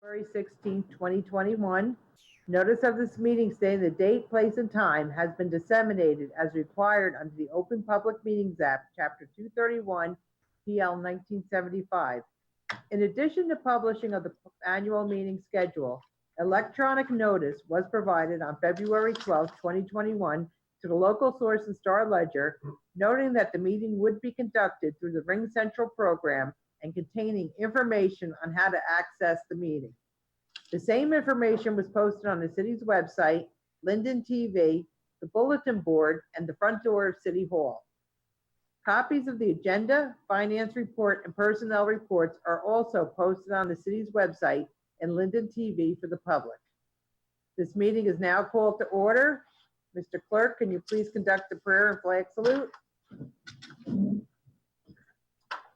February 16th, 2021. Notice of this meeting stating the date, place, and time has been disseminated as required under the Open Public Meetings Act, Chapter 231, PL 1975. In addition to publishing of the annual meeting schedule, electronic notice was provided on February 12th, 2021 to the local source and Star Ledger, noting that the meeting would be conducted through the Ring Central program and containing information on how to access the meeting. The same information was posted on the city's website, Linden TV, the bulletin board, and the front door of City Hall. Copies of the agenda, finance report, and personnel reports are also posted on the city's website and Linden TV for the public. This meeting is now called to order. Mr. Clerk, can you please conduct the prayer and flag salute?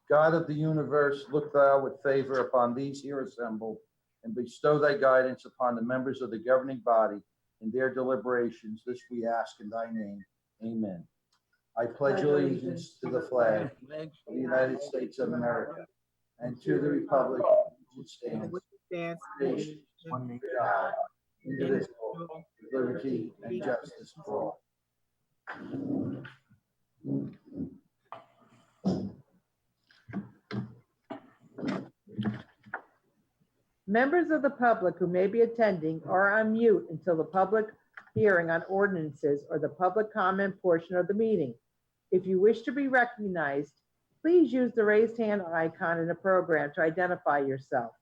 God of the universe, look thou with favor upon these here assembled, and bestow thy guidance upon the members of the governing body in their deliberations. This we ask in thy name. Amen. I pledge allegiance to the flag of the United States of America and to the republic which stands one God, indivisible, with liberty and justice for all. Members of the public who may be attending are on mute until the public hearing on ordinances or the public comment portion of the meeting. If you wish to be recognized, please use the raised hand icon in the program to identify yourself.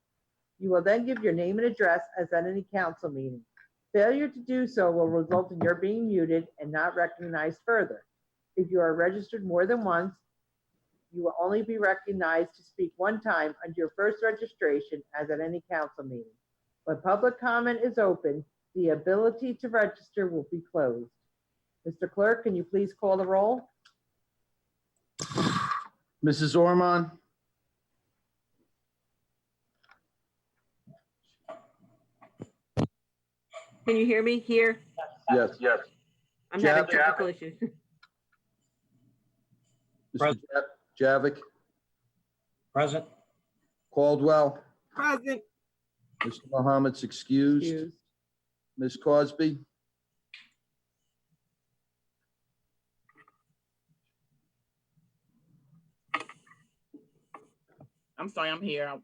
You will then give your name and address as at any council meeting. Failure to do so will result in your being muted and not recognized further. If you are registered more than once, you will only be recognized to speak one time under your first registration as at any council meeting. When public comment is open, the ability to register will be closed. Mr. Clerk, can you please call the roll? Mrs. Ormond? Can you hear me here? Yes. I'm having technical issues. Mr. Javik? Present. Caldwell? Present. Mr. Mohammed's excused. Excused. Ms. Cosby? I'm sorry, I'm here.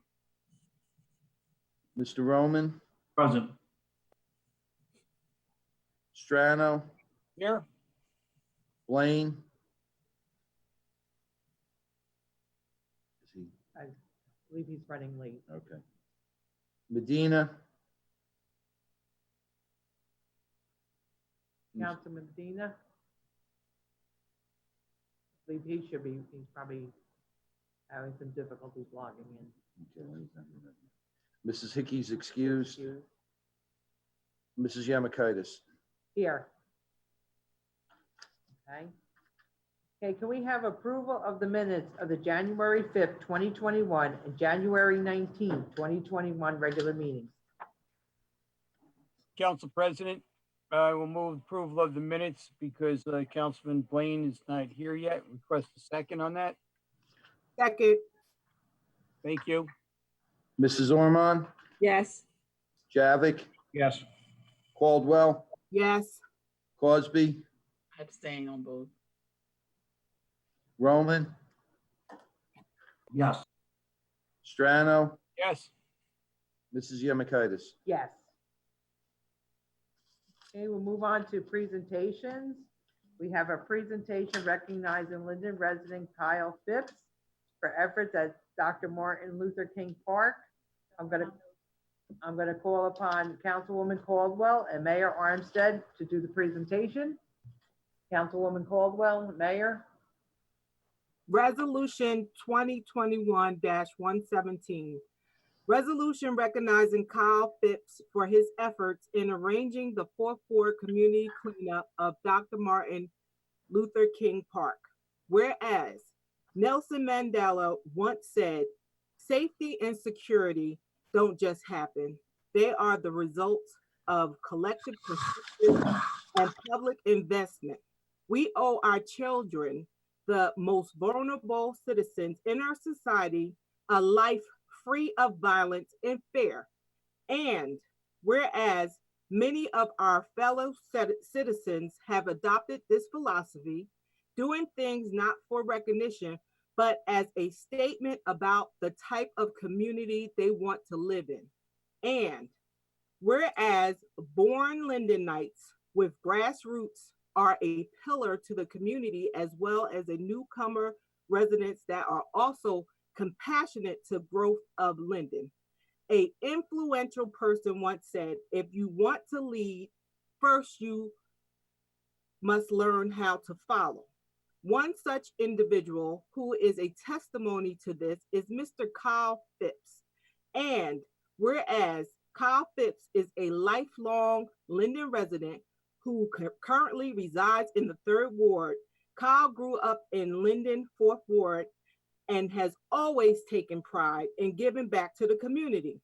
Mr. Roman? Present. Strano? Here. Blaine? Is he? I believe he's running late. Okay. Medina? Councilman Medina? I believe he should be, he's probably having some difficulties logging in. Okay, Mrs. Hickey's excused. Mrs. Yamakaitis? Here. Okay. Okay, can we have approval of the minutes of the January 5th, 2021 and January 19th, 2021 regular meetings? Council President, I will move approval of the minutes because Councilman Blaine is not here yet. Request a second on that. Second. Thank you. Mrs. Ormond? Yes. Javik? Yes. Caldwell? Yes. Cosby? Abstain on both. Roman? Yes. Strano? Yes. Mrs. Yamakaitis? Yes. Okay, we'll move on to presentations. We have a presentation recognizing Linden resident Kyle Phipps for efforts at Dr. Martin Luther King Park. I'm gonna call upon Councilwoman Caldwell and Mayor Armstead to do the presentation. Councilwoman Caldwell, Mayor. Resolution 2021-117. Resolution recognizing Kyle Phipps for his efforts in arranging the 4th Ward community cleanup of Dr. Martin Luther King Park. Whereas Nelson Mandela once said, safety and security don't just happen. They are the results of collective perspective and public investment. We owe our children, the most vulnerable citizens in our society, a life free of violence and fair. And whereas many of our fellow citizens have adopted this philosophy, doing things not for recognition, but as a statement about the type of community they want to live in. And whereas born Lindenites with grassroots are a pillar to the community, as well as a newcomer residents that are also compassionate to growth of Linden. A influential person once said, if you want to lead, first you must learn how to follow. One such individual who is a testimony to this is Mr. Kyle Phipps. And whereas Kyle Phipps is a lifelong Linden resident who currently resides in the 3rd Ward, Kyle grew up in Linden 4th Ward and has always taken pride in giving back to the community.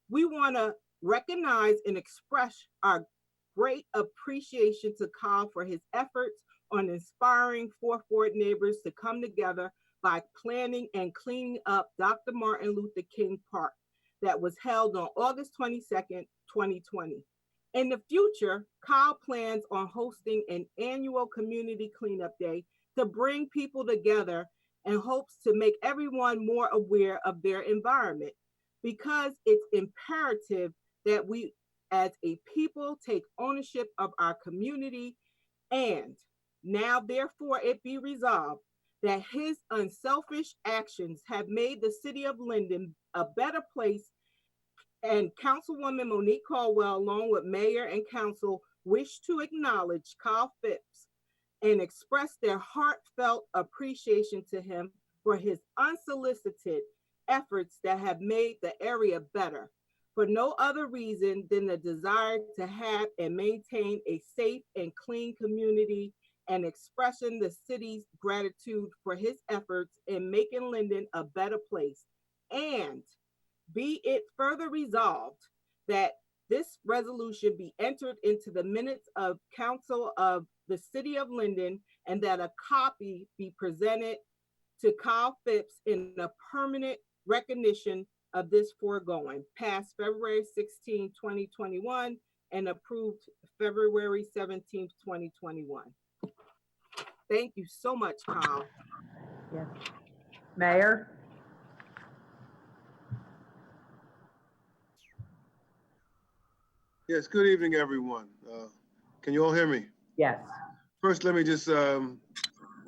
We want to recognize and express our great appreciation to Kyle for his efforts on inspiring 4th Ward neighbors to come together by planning and cleaning up Dr. Martin Luther King Park that was held on August 22nd, 2020. In the future, Kyle plans on hosting an annual community cleanup day to bring people together and hopes to make everyone more aware of their environment, because it's imperative that we as a people take ownership of our community. And now therefore it be resolved that his unselfish actions have made the city of Linden a better place, and Councilwoman Monique Caldwell, along with Mayor and Council, wish to acknowledge Kyle Phipps and express their heartfelt appreciation to him for his unsolicited efforts that have made the area better, for no other reason than the desire to have and maintain a safe and clean community, and expressing the city's gratitude for his efforts in making Linden a better place. And be it further resolved that this resolution be entered into the minutes of Council of the City of Linden, and that a copy be presented to Kyle Phipps in a permanent recognition of this foregoing, passed February 16, 2021, and approved February 17, 2021. Thank you so much, Kyle. Yes. Mayor? Yes, good evening, everyone. Can you all hear me? Yes. First, let me just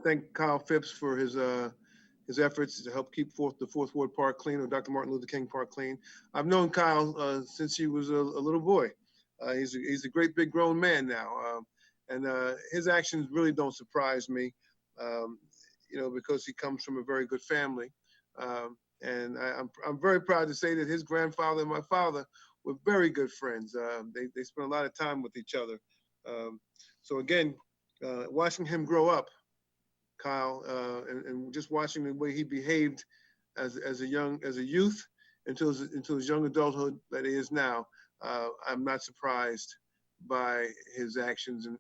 thank Kyle Phipps for his efforts to help keep the 4th Ward Park clean, or Dr. Martin Luther King Park clean. I've known Kyle since he was a little boy. He's a great big grown man now, and his actions really don't surprise me, because he comes from a very good family. And I'm very proud to say that his grandfather and my father were very good friends. They spent a lot of time with each other. So again, watching him grow up, Kyle, and just watching the way he behaved as a youth until his young adulthood that he is now, I'm not surprised by his actions and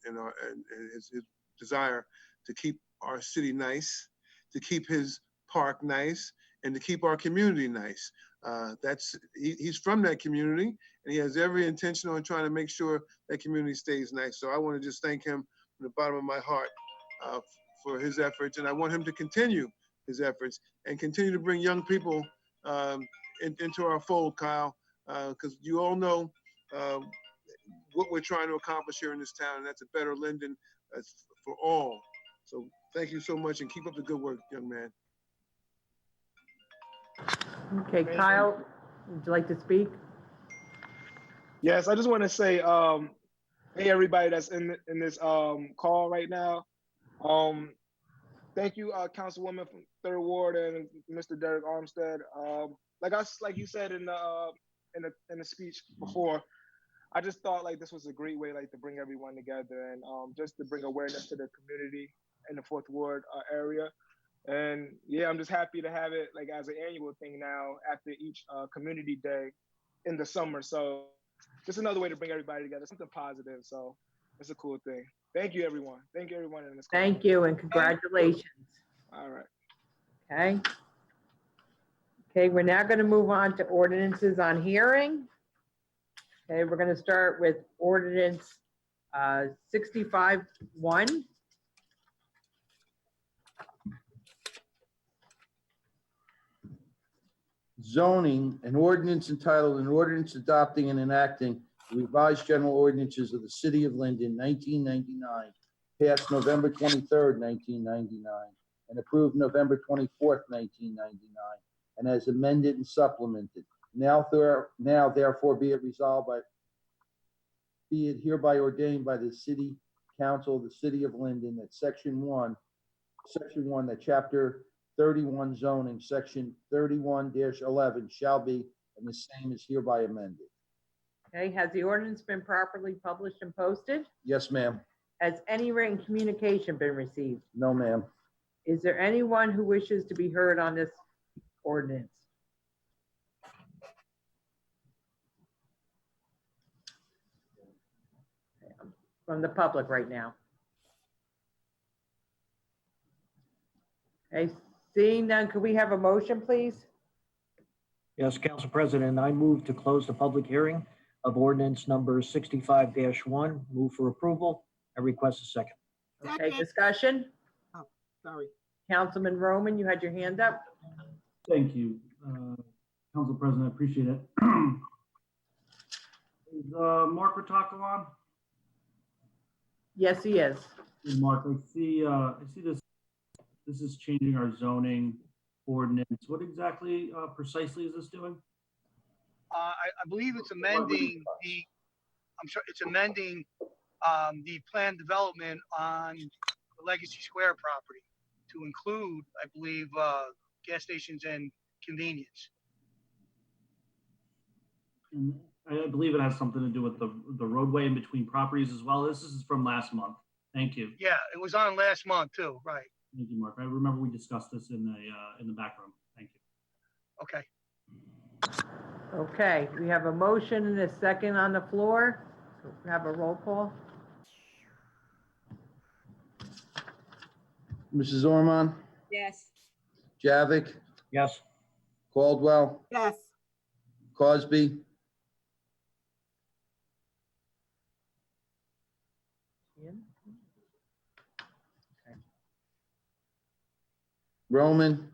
his desire to keep our city nice, to keep his park nice, and to keep our community nice. He's from that community, and he has every intention on trying to make sure that community stays nice. So I want to just thank him from the bottom of my heart for his efforts, and I want him to continue his efforts and continue to bring young people into our fold, Kyle, because you all know what we're trying to accomplish here in this town, and that's a better Linden for all. So thank you so much, and keep up the good work, young man. Okay, Kyle, would you like to speak? Yes, I just want to say, hey, everybody that's in this call right now. Thank you, Councilwoman from 3rd Ward and Mr. Derek Armstead. Like you said in the speech before, I just thought like this was a great way to bring everyone together and just to bring awareness to the community in the 4th Ward area. And yeah, I'm just happy to have it as an annual thing now after each community day in the summer. So just another way to bring everybody together, something positive. So it's a cool thing. Thank you, everyone. Thank you, everyone in this call. Thank you, and congratulations. All right. Okay. Okay, we're now going to move on to ordinances on hearing. Okay, we're gonna start with ordinance 65-1. Zoning, an ordinance entitled, an ordinance adopting and enacting the revised general ordinances of the city of Linden, 1999, passed November 23rd, 1999, and approved November 24th, 1999, and as amended and supplemented. Now therefore be it resolved be it hereby ordained by the city council of the city of Linden that section one, that chapter 31 zoning, section 31-11 shall be, and the same is hereby amended. Okay, has the ordinance been properly published and posted? Yes, ma'am. Has any written communication been received? No, ma'am. Is there anyone who wishes to be heard on this ordinance? From the public right now. Okay, seeing none, could we have a motion, please? Yes, Council President, I move to close the public hearing of ordinance number 65-1. Move for approval. I request a second. Okay, Second. discussion? Sorry. Councilman Roman, you had your hand up? Thank you, Council President, I appreciate it. Is Mark Rotaco on? Yes, he is. Hey, Mark, I see this is changing our zoning ordinance. What exactly precisely is this doing? I believe it's amending the planned development on the Legacy Square property to include, I believe, gas stations and convenience. And I believe it has something to do with the roadway in between properties as well. This is from last month. Thank you. Yeah, it was on last month too, right? Thank you, Mark. I remember we discussed this in the back room. Thank you. Okay. Okay, we have a motion and a second on the floor. We have a roll call. Mrs. Ormond, Yes. Javik, Yes. Caldwell, Yes. Cosby, Okay. Roman,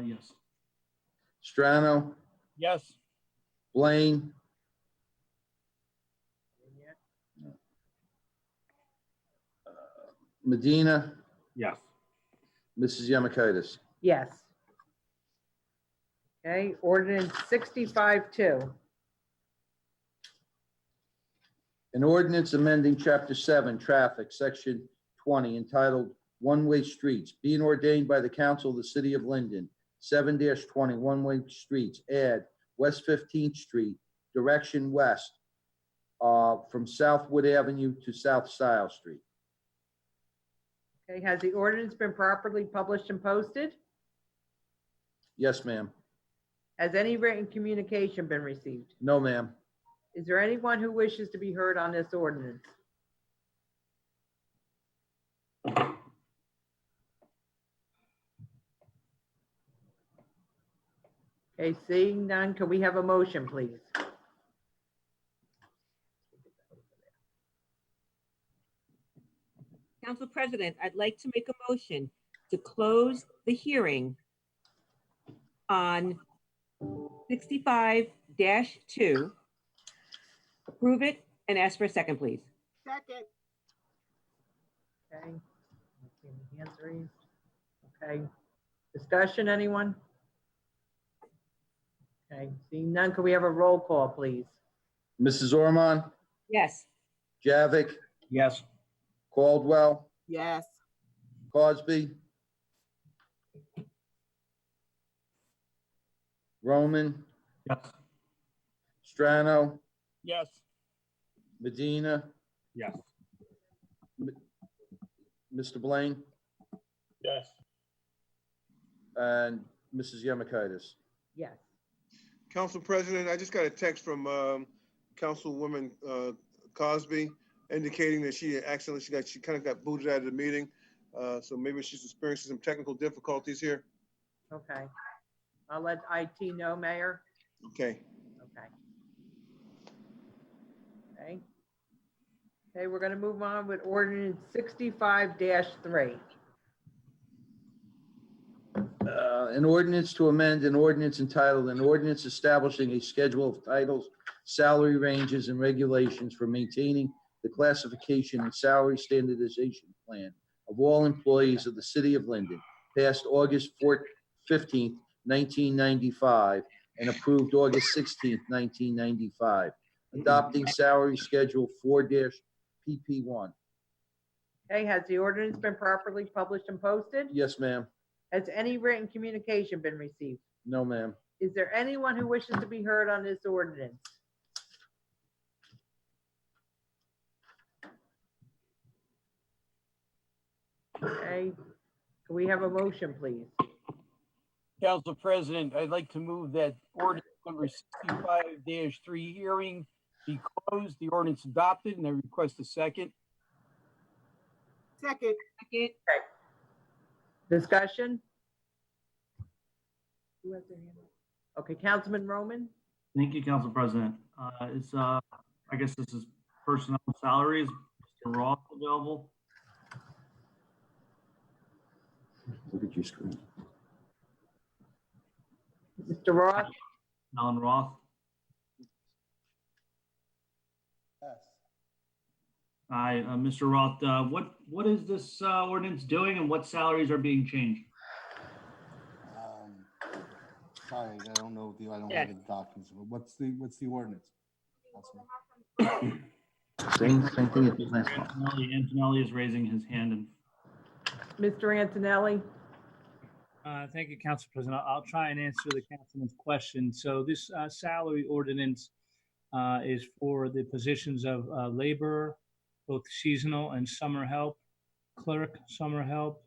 Yes. Strano, Yes. Blaine, Medina, Yes. Mrs. Yemakaitis. Yes. Okay, ordinance 65-2. An ordinance amending Chapter 7, Traffic, Section 20, entitled One-Way Streets, being ordained by the Council of the City of Linden, 7-20, one-way streets, add West 15th Street, direction west, from Southwood Avenue to South Style Street. Okay, has the ordinance been properly published and posted? Yes, ma'am. Has any written communication been received? No, ma'am. Is there anyone who wishes to be heard on this ordinance? Okay, seeing none, can we have a motion, please? Council President, I'd like to make a motion to close the hearing on 65-2. Approve it and ask for a second, please. Second. Okay. Not seeing the hands raised. Okay. Discussion, anyone? Okay, seeing none, can we have a roll call, please? Mrs. Ormond, Yes. Javik, Yes. Caldwell, Yes. Cosby, Roman, Yes. Strano, Yes. Medina, Yes. Mr. Blaine, Yes. and Mrs. Yemakaitis. Yes. Council President, I just got a text from Councilwoman Cosby indicating that she kind of got booted out of the meeting. So maybe she's experiencing some technical difficulties here. Okay. I'll let IT know, Mayor. Okay. Okay. Okay. Okay, we're gonna move on with ordinance 65-3. An ordinance to amend an ordinance entitled, an ordinance establishing a schedule of titles, salary ranges, and regulations for maintaining the classification and salary standardization plan of all employees of the city of Linden, passed August 15th, 1995, and approved August 16th, 1995, adopting salary schedule 4-PP1. Okay, has the ordinance been properly published and posted? Yes, ma'am. Has any written communication been received? No, ma'am. Is there anyone who wishes to be heard on this ordinance? Okay, can we have a motion, please? Council President, I'd like to move that ordinance number 65-3 hearing be closed, the ordinance adopted, and I request a second. Second. Second. Discussion? Who has their hand up? Okay, Councilman Roman? Thank you, Council President. I guess this is personnel salaries. Mr. Roth available? Look at your screen. Mr. Roth? Alan Roth? Yes. Hi, Mr. Roth, what is this ordinance doing and what salaries are being changed? Sorry, I don't know, I don't Yes. have the documents, but what's the ordinance? Councilman? Same thing as the last one. Antonelli is raising his hand and Mr. Antonelli? Thank you, Council President. I'll try and answer the councilman's question. So this salary ordinance is for the positions of laborer, both seasonal and summer help, clerk, summer help,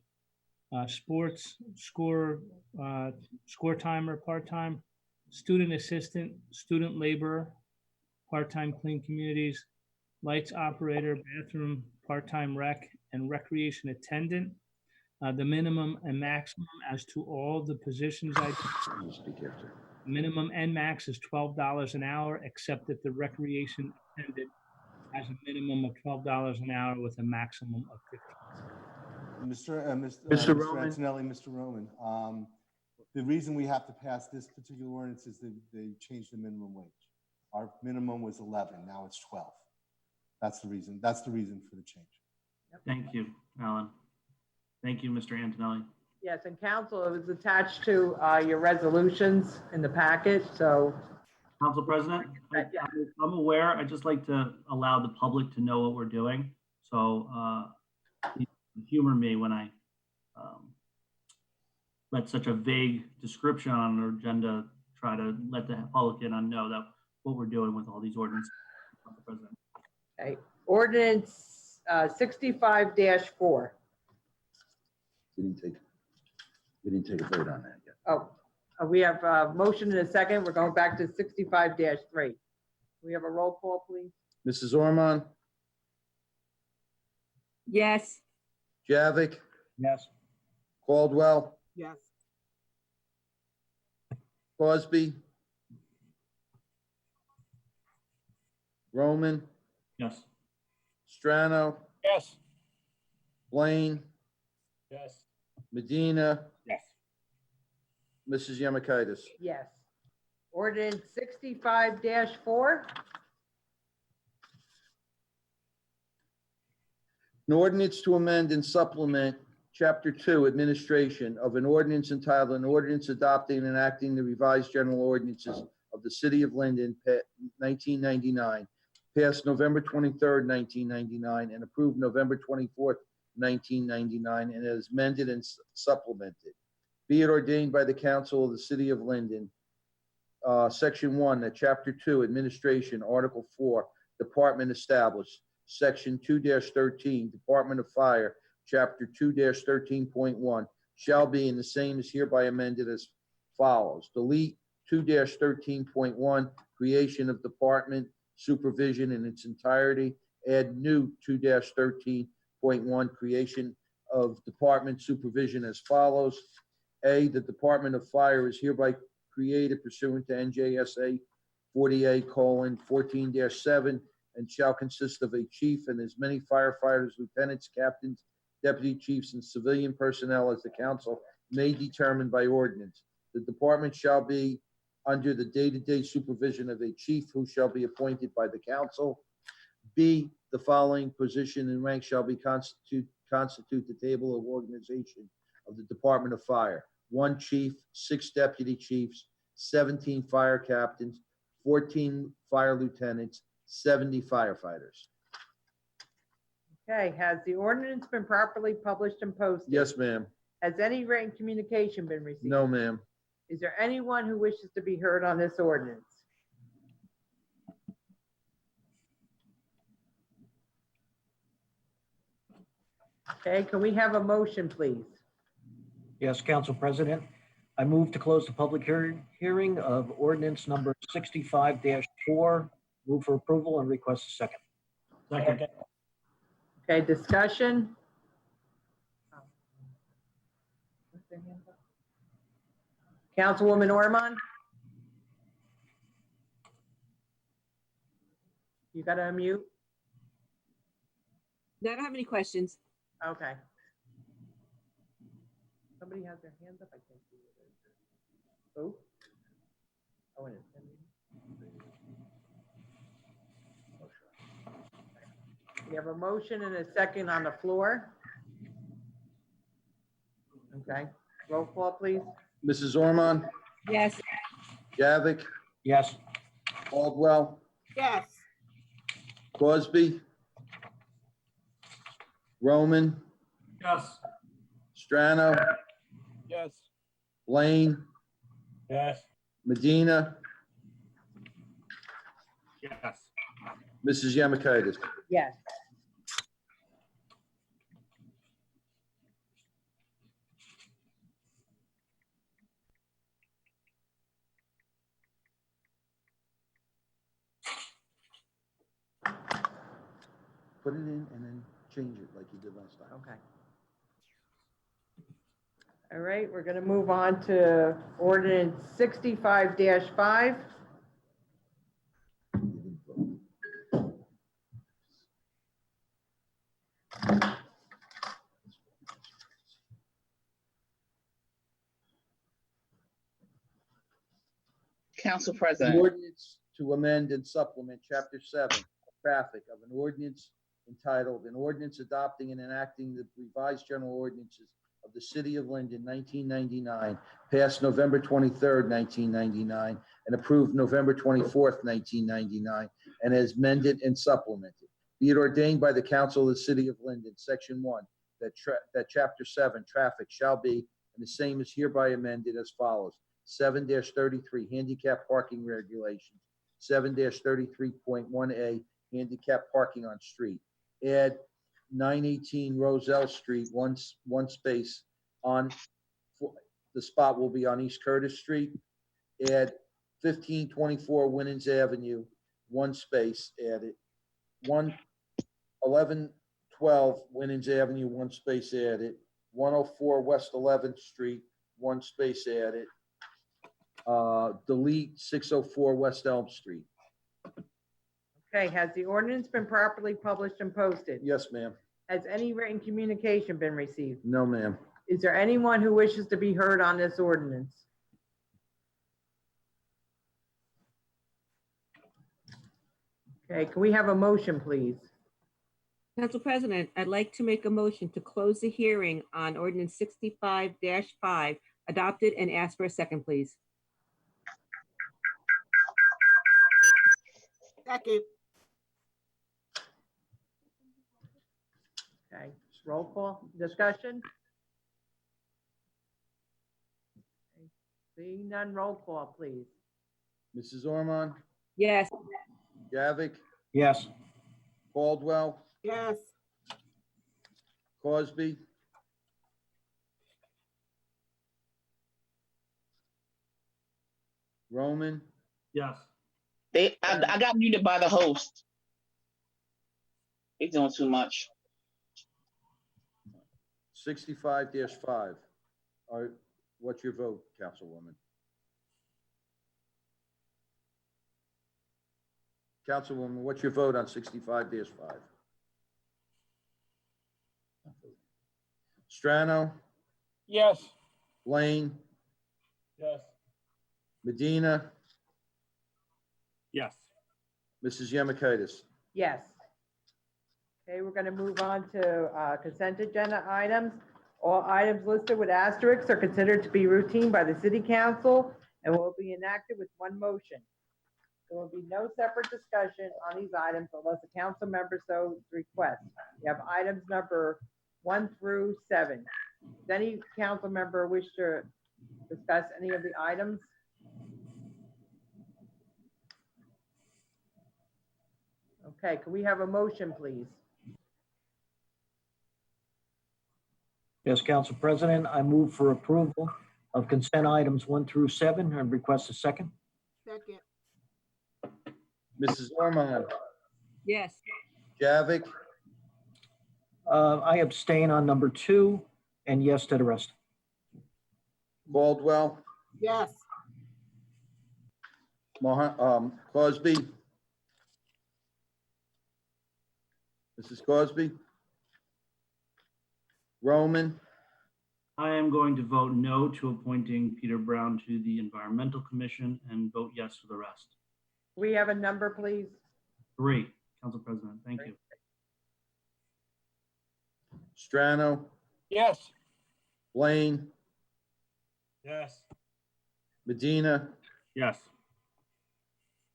sports, score timer, part-time, student assistant, student laborer, part-time clean communities, lights operator, bathroom, part-time rec, and recreation attendant. The minimum and maximum as to all the positions minimum and max is $12 an hour, except that the recreation attendant has a minimum of $12 an hour with a maximum of $15. Mr. Roman. Antonelli, Mr. Roman, the reason we have to pass this particular ordinance is that they changed the minimum wage. Our minimum was 11, now it's 12. That's the reason for the change. thank you, Alan. Thank you, Mr. Antonelli. Yes, and council, it was attached to your resolutions in the packet, so. Council President, I'm aware, I'd just like to allow the public to know what we're doing. So please humor me when I let such a vague description on our agenda try to let the public in on know that what we're doing with all these ordinances. Council President. Okay, ordinance 65-4. We didn't take a vote on that yet. Oh, we have a motion and a second. We're going back to 65-3. We have a roll call, please. Mrs. Ormond, Yes. Javik, Yes. Caldwell, Yes. Crosby, Roman, Yes. Strano, Yes. Blaine, Yes. Medina, Yes. Mrs. Yemakaitis. Yes. Ordinance 65-4. An ordinance to amend and supplement Chapter 2, Administration of an ordinance entitled, an ordinance adopting and enacting the revised general ordinances of the city of Linden, 1999, passed November 23rd, 1999, and approved November 24th, 1999, and as amended and supplemented. Be it ordained by the council of the city of Linden, Section 1, Chapter 2, Administration, Article 4, Department established, Section 2-13, Department of Fire, Chapter 2-13.1, shall be, and the same is hereby amended as follows. Delete 2-13.1, creation of department supervision in its entirety. Add new 2-13.1, creation of department supervision as follows. A, the Department of Fire is hereby created pursuant to NJSA 48:14-7 and shall consist of a chief and as many firefighters, lieutenants, captains, deputy chiefs, and civilian personnel as the council may determine by ordinance. The department shall be under the day-to-day supervision of a chief who shall be appointed by the council. B, the following position and rank shall be constitute the table of organization of the Department of Fire: 1 chief, 6 deputy chiefs, 17 fire captains, 14 fire lieutenants, 70 firefighters. Okay, has the ordinance been properly published and posted? Yes, ma'am. Has any written communication been received? No, ma'am. Is there anyone who wishes to be heard on this ordinance? Okay, can we have a motion, please? Yes, Council President, I move to close the public hearing of ordinance number 65-4. Move for approval and request a second. Second. Okay, discussion? Councilwoman Ormond? You gotta unmute? No, I don't have any questions. Okay. Somebody has their hands up, I can't see it. Who? Oh, and it's. We have a motion and a second on the floor. Okay, roll call, please. Mrs. Ormond, Yes. Gavick, Yes. Caldwell, Yes. Crosby, Roman, Yes. Strano, Yes. Blaine, Yes. Medina, Yes. Mrs. Yemakaitis. Yes. Put it in and then change it like you did last time. Okay. All right, we're gonna move on to ordinance 65-5. Council An President, ordinance to amend and supplement Chapter 7, Traffic of an ordinance entitled, an ordinance adopting and enacting the revised general ordinances of the City of Linden, 1999, passed November 23rd, 1999, and approved November 24th, 1999, and as amended and supplemented. Be it ordained by the Council of the City of Linden, Section 1, that Chapter 7, Traffic shall be, and the same is hereby amended as follows. 7-33 handicap parking regulations, 7-33.1A handicap parking on street. Add 918 Roselle Street, one space on, the spot will be on East Curtis Street. Add 1524 Winans Avenue, one space added. 1112 Winans Avenue, one space added. 104 West 11th Street, one space added. Delete 604 West Elm Street. Okay, has the ordinance been properly published and posted? Yes, ma'am. Has any written communication been received? No, ma'am. Is there anyone who wishes to be heard on this ordinance? Okay, can we have a motion, please? Council President, I'd like to make a motion to close the hearing on ordinance 65-5, adopted, and ask for a second, please. Second. Okay, roll call, discussion? Okay, seeing none, roll call, please. Mrs. Ormond, Yes. Gavick, Yes. Caldwell, Yes. Crosby, Roman, Yes. I got muted by the host. He's doing too much. 65-5. What's your vote, Councilwoman? Councilwoman, what's your vote on 65-5? Strano, Yes. Blaine, Yes. Medina, Yes. Mrs. Yemakaitis. Yes. Okay, we're going to move on to consent agenda items. All items listed with asterisks are considered to be routine by the city council and will be enacted with one motion. There will be no separate discussion on these items unless a council member so requests. We have items number 1 through 7. Does any council member wish to discuss any of the items? Okay, can we have a motion, please? Yes, Council President, I move for approval of consent items 1 through 7 and request a second. Second. Mrs. Ormond, Yes. Javik, I abstain on number 2 and yes to the rest. Caldwell, Yes. Cosby. Mrs. Cosby. Roman, I am going to vote no to appointing Peter Brown to the Environmental Commission and vote yes for the rest. We have a number, please. 3, Council President, thank you. Strano, Yes. Blaine, Yes. Medina, Yes.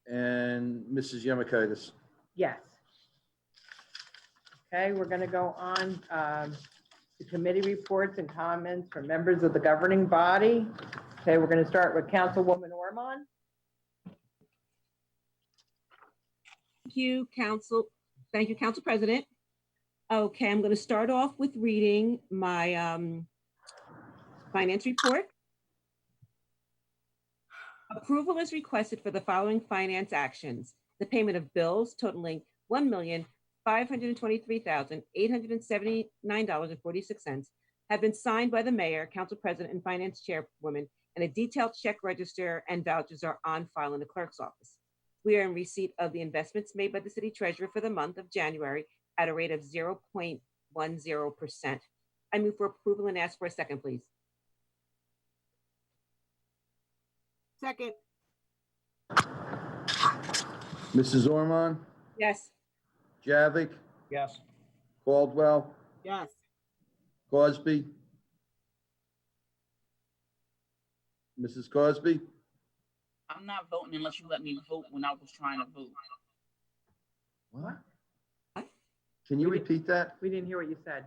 and Mrs. Yemakaitis. Yes. Okay, we're going to go on to committee reports and comments from members of the governing body. Okay, we're going to start with Councilwoman Ormond. Thank you, Council. Thank you, Council President. Okay, I'm going to start off with reading my finance report. Approval is requested for the following finance actions. The payment of bills totaling $1,523,879.46 have been signed by the mayor, council president, and finance chairwoman, and a detailed check register and vouchers are on file in the clerk's office. We are in receipt of the investments made by the city treasurer for the month of January at a rate of 0.10%. I move for approval and ask for a second, please. Second. Mrs. Ormond, Yes. Javik, Yes. Caldwell, Yes. Cosby. Mrs. Cosby, I'm not voting unless you let me vote when I was trying to vote. what? What? Can you repeat that? We didn't hear what you said.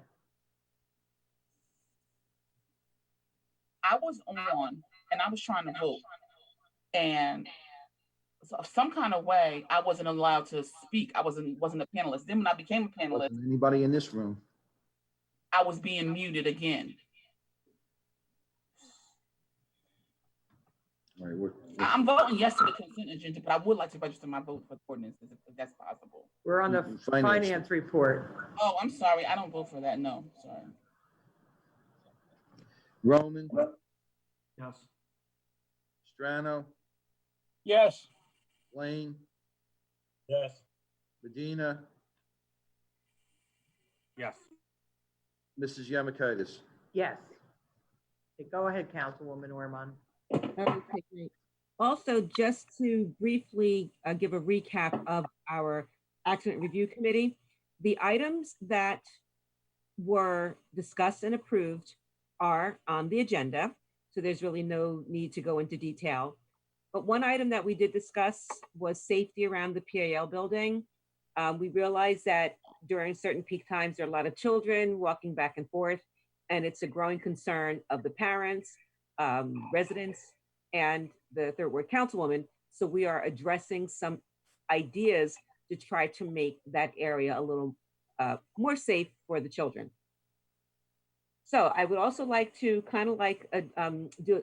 I was on and I was trying to vote. And so some kind of way I wasn't allowed to speak. I wasn't a panelist. Then when I became a panelist, Wasn't anybody in this room? I was being muted again. All right, I'm voting yes to the consent agenda, but I would like to register my vote for the ordinances if that's possible. We're on the finance report. Oh, I'm sorry. I don't vote for that. No, sorry. Roman, Yes. Strano, Yes. Blaine, Yes. Medina, Yes. Mrs. Yemakaitis. Yes. Okay, go ahead, Councilwoman Ormond. Okay, great. Also, just to briefly give a recap of our accident review committee, the items that were discussed and approved are on the agenda, so there's really no need to go into detail. But one item that we did discuss was safety around the PAL building. We realized that during certain peak times, there are a lot of children walking back and forth, and it's a growing concern of the parents, residents, and the third ward councilwoman. So we are addressing some ideas to try to make that area a little more safe for the children. So I would also like to kind of like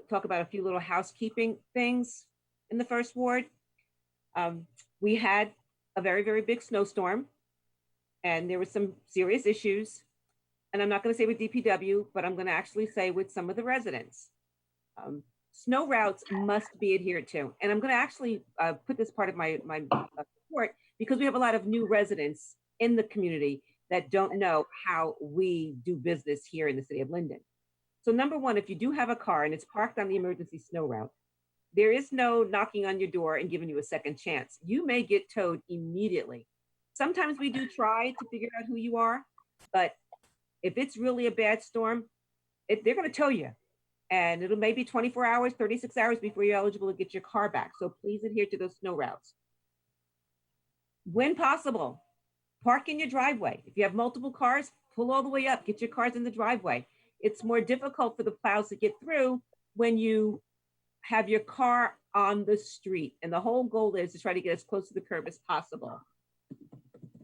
talk about a few little housekeeping things in the first ward. We had a very, very big snowstorm, and there were some serious issues. And I'm not going to say with DPW, but I'm going to actually say with some of the residents. Snow routes must be adhered to. And I'm going to actually put this part of my report because we have a lot of new residents in the community that don't know how we do business here in the city of Linden. So number one, if you do have a car and it's parked on the emergency snow route, there is no knocking on your door and giving you a second chance. You may get towed immediately. Sometimes we do try to figure out who you are, but if it's really a bad storm, they're going to tow you. And it'll maybe 24 hours, 36 hours before you're eligible to get your car back. So please adhere to those snow routes. When possible, park in your driveway. If you have multiple cars, pull all the way up, get your cars in the driveway. It's more difficult for the plows to get through when you have your car on the street. And the whole goal is to try to get as close to the curb as possible.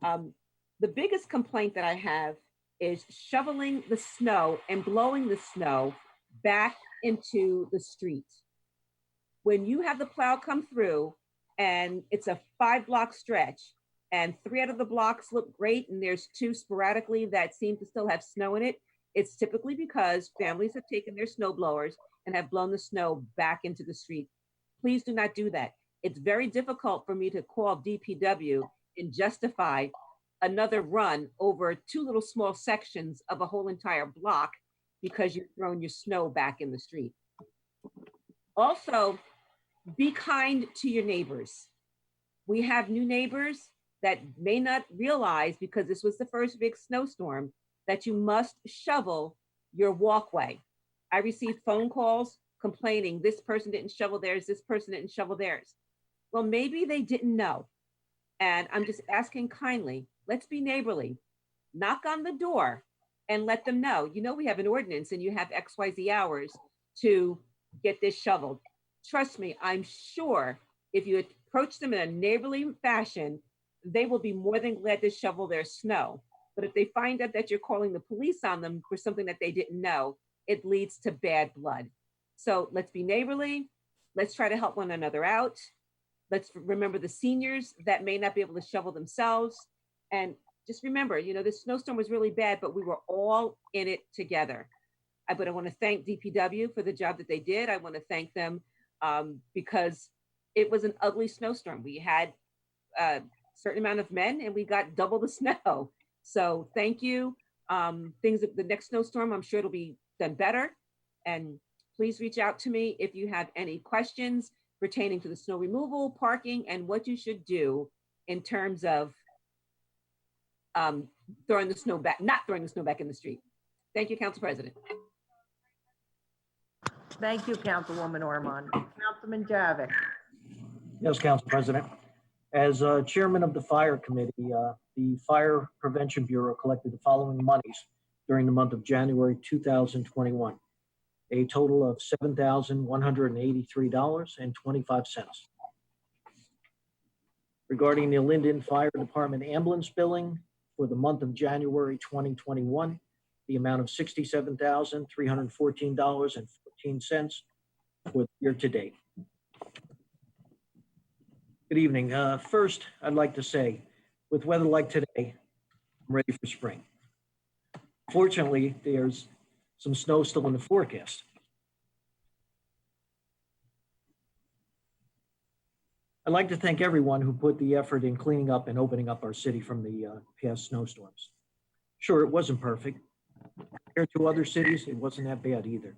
The biggest complaint that I have is shoveling the snow and blowing the snow back into the street. When you have the plow come through and it's a 5-block stretch and 3 out of the blocks look great and there's 2 sporadically that seem to still have snow in it, it's typically because families have taken their snow blowers and have blown the snow back into the street. Please do not do that. It's very difficult for me to call DPW and justify another run over 2 little small sections of a whole entire block because you've thrown your snow back in the street. Also, be kind to your neighbors. We have new neighbors that may not realize, because this was the first big snowstorm, that you must shovel your walkway. I received phone calls complaining this person didn't shovel theirs, this person didn't shovel theirs. Well, maybe they didn't know. And I'm just asking kindly, let's be neighborly. Knock on the door and let them know, you know, we have an ordinance and you have XYZ hours to get this shoveled. Trust me, I'm sure if you approach them in a neighborly fashion, they will be more than glad to shovel their snow. But if they find out that you're calling the police on them for something that they didn't know, it leads to bad blood. So let's be neighborly. Let's try to help one another out. Let's remember the seniors that may not be able to shovel themselves. And just remember, you know, this snowstorm was really bad, but we were all in it together. But I want to thank DPW for the job that they did. I want to thank them because it was an ugly snowstorm. We had a certain amount of men and we got double the snow. So thank you. The next snowstorm, I'm sure it'll be done better. And please reach out to me if you have any questions pertaining to the snow removal, parking, and what you should do in terms of throwing the snow back, not throwing the snow back in the street. Thank you, Council President. Thank you, Councilwoman Ormond. Councilman Javik. Yes, Council President. As chairman of the Fire Committee, the Fire Prevention Bureau collected the following monies during the month of January 2021. A total of $7,183.25. Regarding the Linden Fire Department ambulance billing for the month of January 2021, the amount of $67,314.14 for the year to date. Good evening. First, I'd like to say, with weather like today, I'm ready for spring. Fortunately, there's some snow still in the forecast. I'd like to thank everyone who put the effort in cleaning up and opening up our city from the past snowstorms. Sure, it wasn't perfect. Compared to other cities, it wasn't that bad either.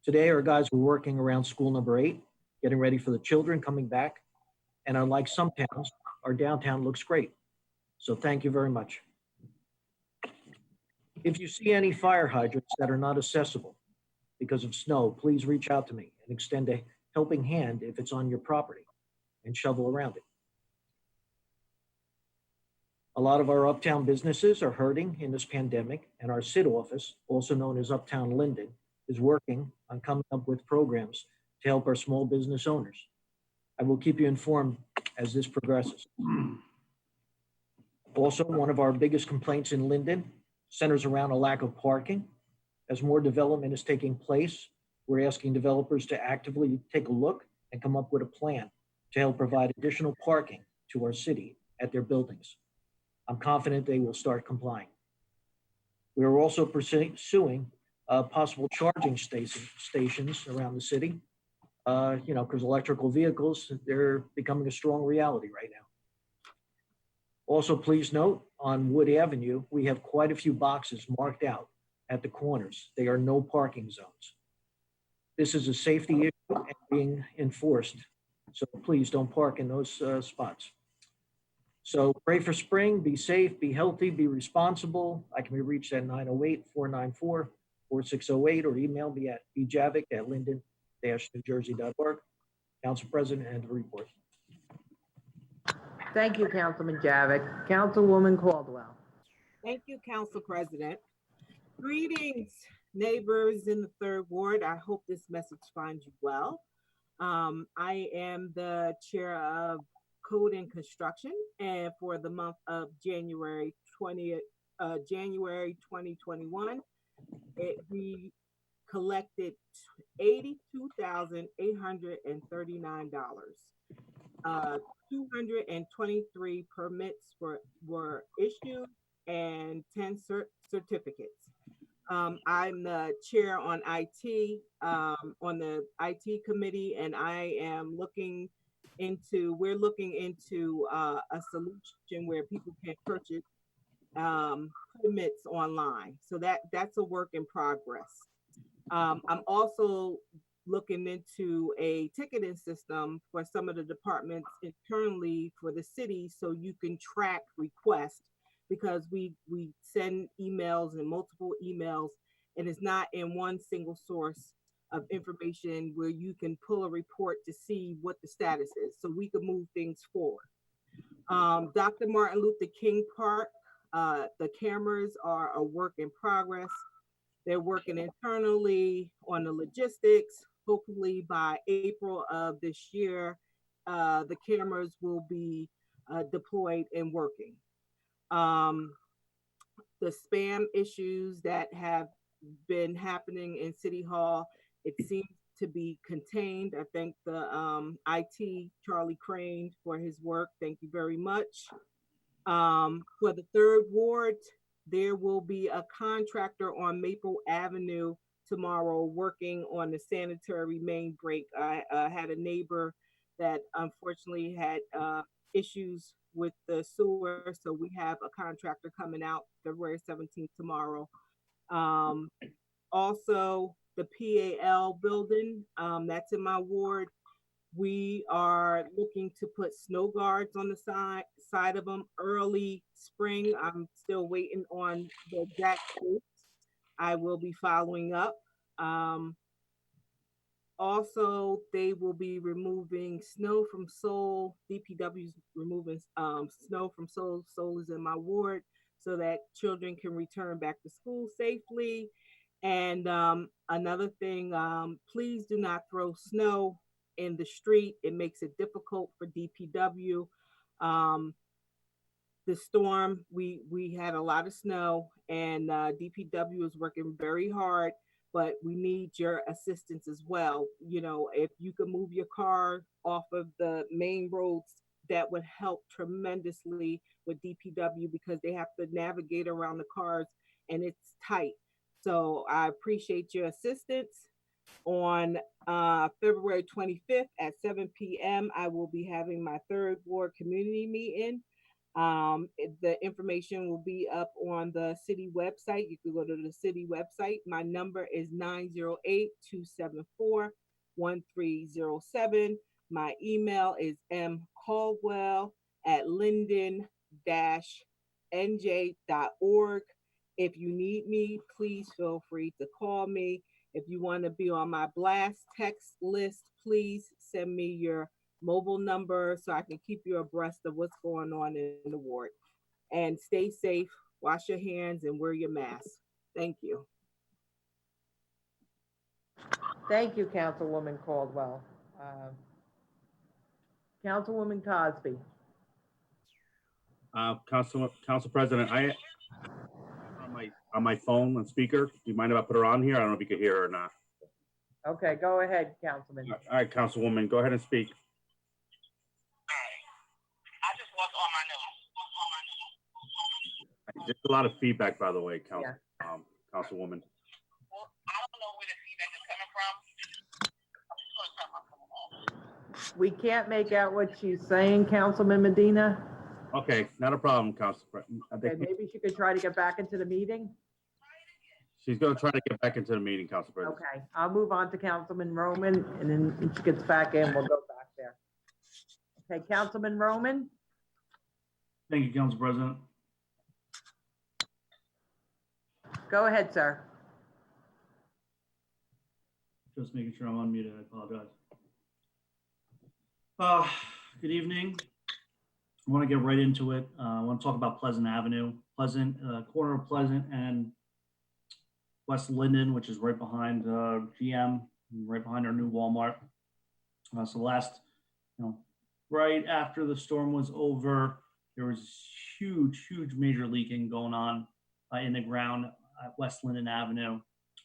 Today, our guys were working around school number 8, getting ready for the children coming back. And unlike some towns, our downtown looks great. So thank you very much. If you see any fire hydrants that are not accessible because of snow, please reach out to me and extend a helping hand if it's on your property and shovel around it. A lot of our uptown businesses are hurting in this pandemic, and our CID office, also known as Uptown Linden, is working on coming up with programs to help our small business owners. I will keep you informed as this progresses. Also, one of our biggest complaints in Linden centers around a lack of parking. As more development is taking place, we're asking developers to actively take a look and come up with a plan to help provide additional parking to our city at their buildings. I'm confident they will start complying. We are also pursuing possible charging stations around the city, because electrical vehicles, they're becoming a strong reality right now. Also, please note on Wood Avenue, we have quite a few boxes marked out at the corners. They are no parking zones. This is a safety issue and being enforced. So please don't park in those spots. So pray for spring, be safe, be healthy, be responsible. I can be reached at 908-494-4608 or email me at bjavick@linden-newjersey.org. Council President, and the report. Thank you, Councilman Javik. Councilwoman Caldwell. Thank you, Council President. Greetings, neighbors in the third ward. I hope this message finds you well. I am the chair of Code and Construction, and for the month of January 2021, we collected $82,839. 223 permits were issued and 10 certificates. I'm the chair on IT, on the IT committee, and we're looking into a solution where people can purchase permits online. So that's a work in progress. I'm also looking into a ticketing system for some of the departments internally for the city so you can track requests, because we send emails and multiple emails, and it's not in one single source of information where you can pull a report to see what the status is, so we can move things forward. Dr. Martin Luther King Park, the cameras are a work in progress. They're working internally on the logistics. Hopefully by April of this year, the cameras will be deployed and working. The spam issues that have been happening in City Hall, it seems to be contained. I thank the IT, Charlie Crane, for his work. Thank you very much. For the third ward, there will be a contractor on Maple Avenue tomorrow working on the sanitary main break. I had a neighbor that unfortunately had issues with the sewer, so we have a contractor coming out February 17th tomorrow. Also, the PAL building, that's in my ward. We are looking to put snow guards on the side of them early spring. I'm still waiting on the exact dates. I will be following up. Also, they will be removing snow from Seoul. DPW's removing snow from Seoul. Seoul is in my ward, so that children can return back to school safely. And another thing, please do not throw snow in the street. It makes it difficult for DPW. The storm, we had a lot of snow, and DPW is working very hard, but we need your assistance as well. You know, if you can move your car off of the main roads, that would help tremendously with DPW, because they have to navigate around the cars and it's tight. So I appreciate your assistance. On February 25th at 7 p.m., I will be having my third ward community meeting. The information will be up on the city website. You can go to the city website. My number is 908-274-1307. My email is mcaldwell@linden-nj.org. If you need me, please feel free to call me. If you want to be on my blast text list, please send me your mobile number so I can keep you abreast of what's going on in the ward. And stay safe, wash your hands, and wear your mask. Thank you. Thank you, Councilwoman Caldwell. Councilwoman Cosby. Council President, I on my phone on speaker. Do you mind if I put her on here? I don't know if you can hear her or not. Okay, go ahead, Councilman. All right, Councilwoman, go ahead and speak. There's a lot of feedback, by the way, Councilwoman. Well, I don't know where the feedback is coming from. We can't make out what she's saying, Councilman Medina. Okay, not a problem, Council President. I Okay, think maybe she could try to get back into the meeting. she's gonna try to get back into the meeting, Council President. Okay, I'll move on to Councilman Roman, and then when she gets back in, we'll go back there. Okay, Councilman Roman? Thank you, Council President. Go ahead, sir. Just making sure I'm unmuted. I apologize. Good evening. I want to get right into it. I want to talk about Pleasant Avenue, corner of Pleasant and West Linden, which is right behind GM, right behind our new Walmart. So last, right after the storm was over, there was huge major leaking going on in the ground at West Linden Avenue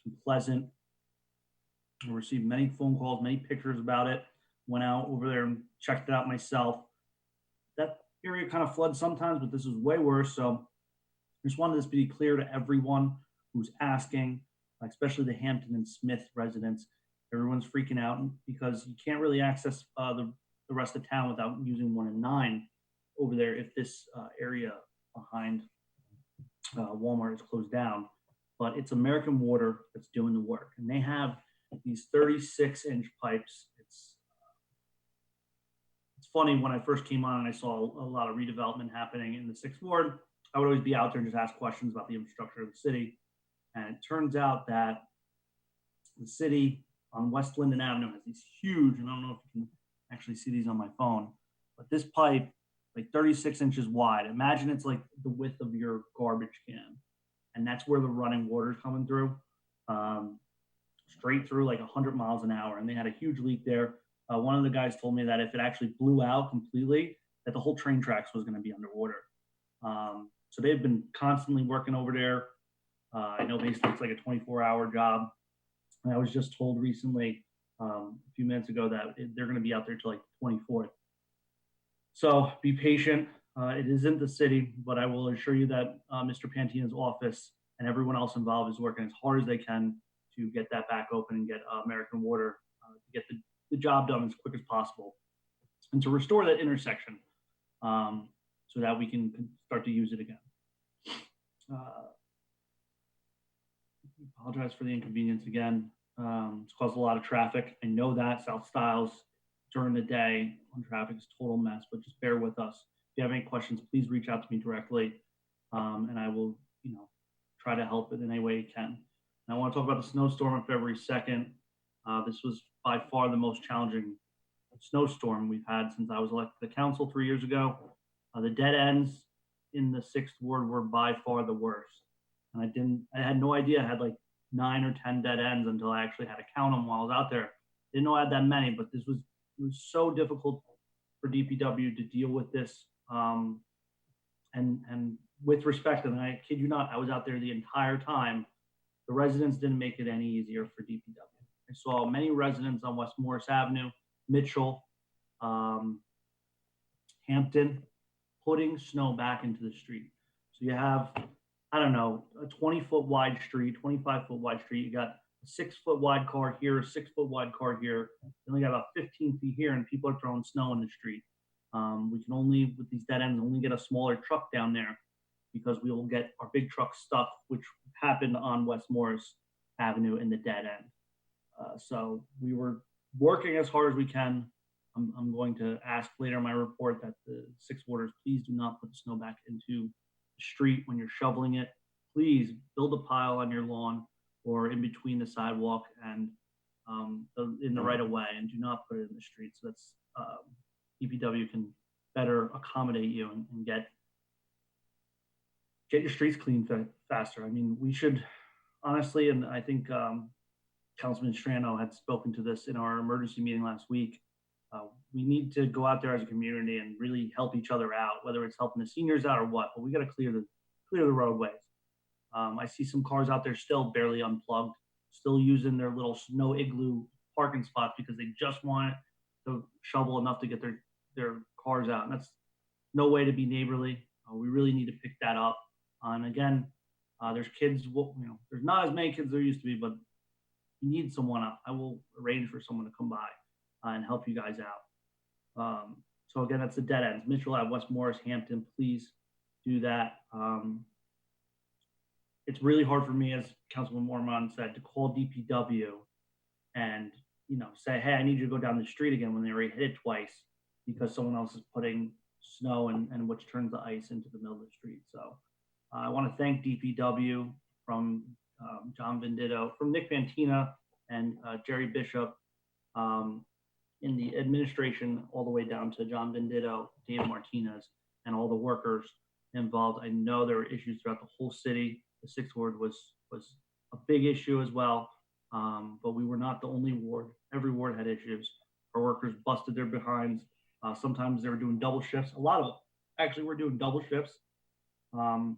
in Pleasant. I received many phone calls, many pictures about it. Went out over there and checked it out myself. That area kind of floods sometimes, but this is way worse. So I just wanted this to be clear to everyone who's asking, especially the Hampton and Smith residents. Everyone's freaking out because you can't really access the rest of town without using 1 and 9 over there if this area behind Walmart is closed down. But it's American Water that's doing the work, and they have these 36-inch pipes. It's funny, when I first came on and I saw a lot of redevelopment happening in the 6th Ward, I would always be out there and just ask questions about the infrastructure of the city. And it turns out that the city on West Linden Avenue has these huge, and I don't know if you can actually see these on my phone, but this pipe, like 36 inches wide. Imagine it's like the width of your garbage can. And that's where the running water is coming through, straight through like 100 miles an hour. And they had a huge leak there. One of the guys told me that if it actually blew out completely, that the whole train tracks was going to be underwater. So they've been constantly working over there. I know basically it's like a 24-hour job. And I was just told recently, a few minutes ago, that they're going to be out there till like the 24th. So be patient. It isn't the city, but I will assure you that Mr. Pantina's office and everyone else involved is working as hard as they can to get that back open and get American Water to get the job done as quick as possible and to restore that intersection so that we can start to use it again. Apologize for the inconvenience again. It's caused a lot of traffic. I know that South Styles during the day on traffic is a total mess, but just bear with us. If you have any questions, please reach out to me directly, and I will, try to help in any way you can. And I want to talk about the snowstorm on February 2nd. This was by far the most challenging snowstorm we've had since I was elected to the council 3 years ago. The dead ends in the 6th Ward were by far the worst. And I had no idea I had like 9 or 10 dead ends until I actually had to count them while I was out there. Didn't know I had that many, but it was so difficult for DPW to deal with this. And with respect, and I kid you not, I was out there the entire time. The residents didn't make it any easier for DPW. I saw many residents on West Morris Avenue, Mitchell, Hampton, putting snow back into the street. So you have, I don't know, a 20-foot wide street, 25-foot wide street. You got a 6-foot wide car here, a 6-foot wide car here. You only got about 15 feet here, and people are throwing snow in the street. We can only, with these dead ends, only get a smaller truck down there because we will get our big truck stuck, which happened on West Morris Avenue in the dead end. So we were working as hard as we can. I'm going to ask later in my report that the 6 warders, please do not put the snow back into the street when you're shoveling it. Please build a pile on your lawn or in between the sidewalk and in the right of way, and do not put it in the street. So that's DPW can better accommodate you and get your streets clean faster. I mean, we should honestly, and I think Councilman Strano had spoken to this in our emergency meeting last week. We need to go out there as a community and really help each other out, whether it's helping the seniors out or what, but we got to clear the roadways. I see some cars out there still barely unplugged, still using their little snow igloo parking spots because they just want to shovel enough to get their cars out. And that's no way to be neighborly. We really need to pick that up. And again, there's kids, there's not as many kids there used to be, but you need someone. I will arrange for someone to come by and help you guys out. So again, that's the dead ends. Mitchell Ave, West Morris, Hampton, please do that. It's really hard for me, as Councilman Mormon said, to call DPW and, you know, say, hey, I need you to go down the street again when they already hit it twice because someone else is putting snow and which turns the ice into the middle of the street. So I want to thank DPW from John Venditto, from Nick Fantina and Jerry Bishop in the administration, all the way down to John Venditto, Dave Martinez, and all the workers involved. I know there were issues throughout the whole city. The sixth ward was a big issue as well, but we were not the only ward. Every ward had issues. Our workers busted their behinds. Sometimes they were doing double shifts. A lot of them actually were doing double shifts. You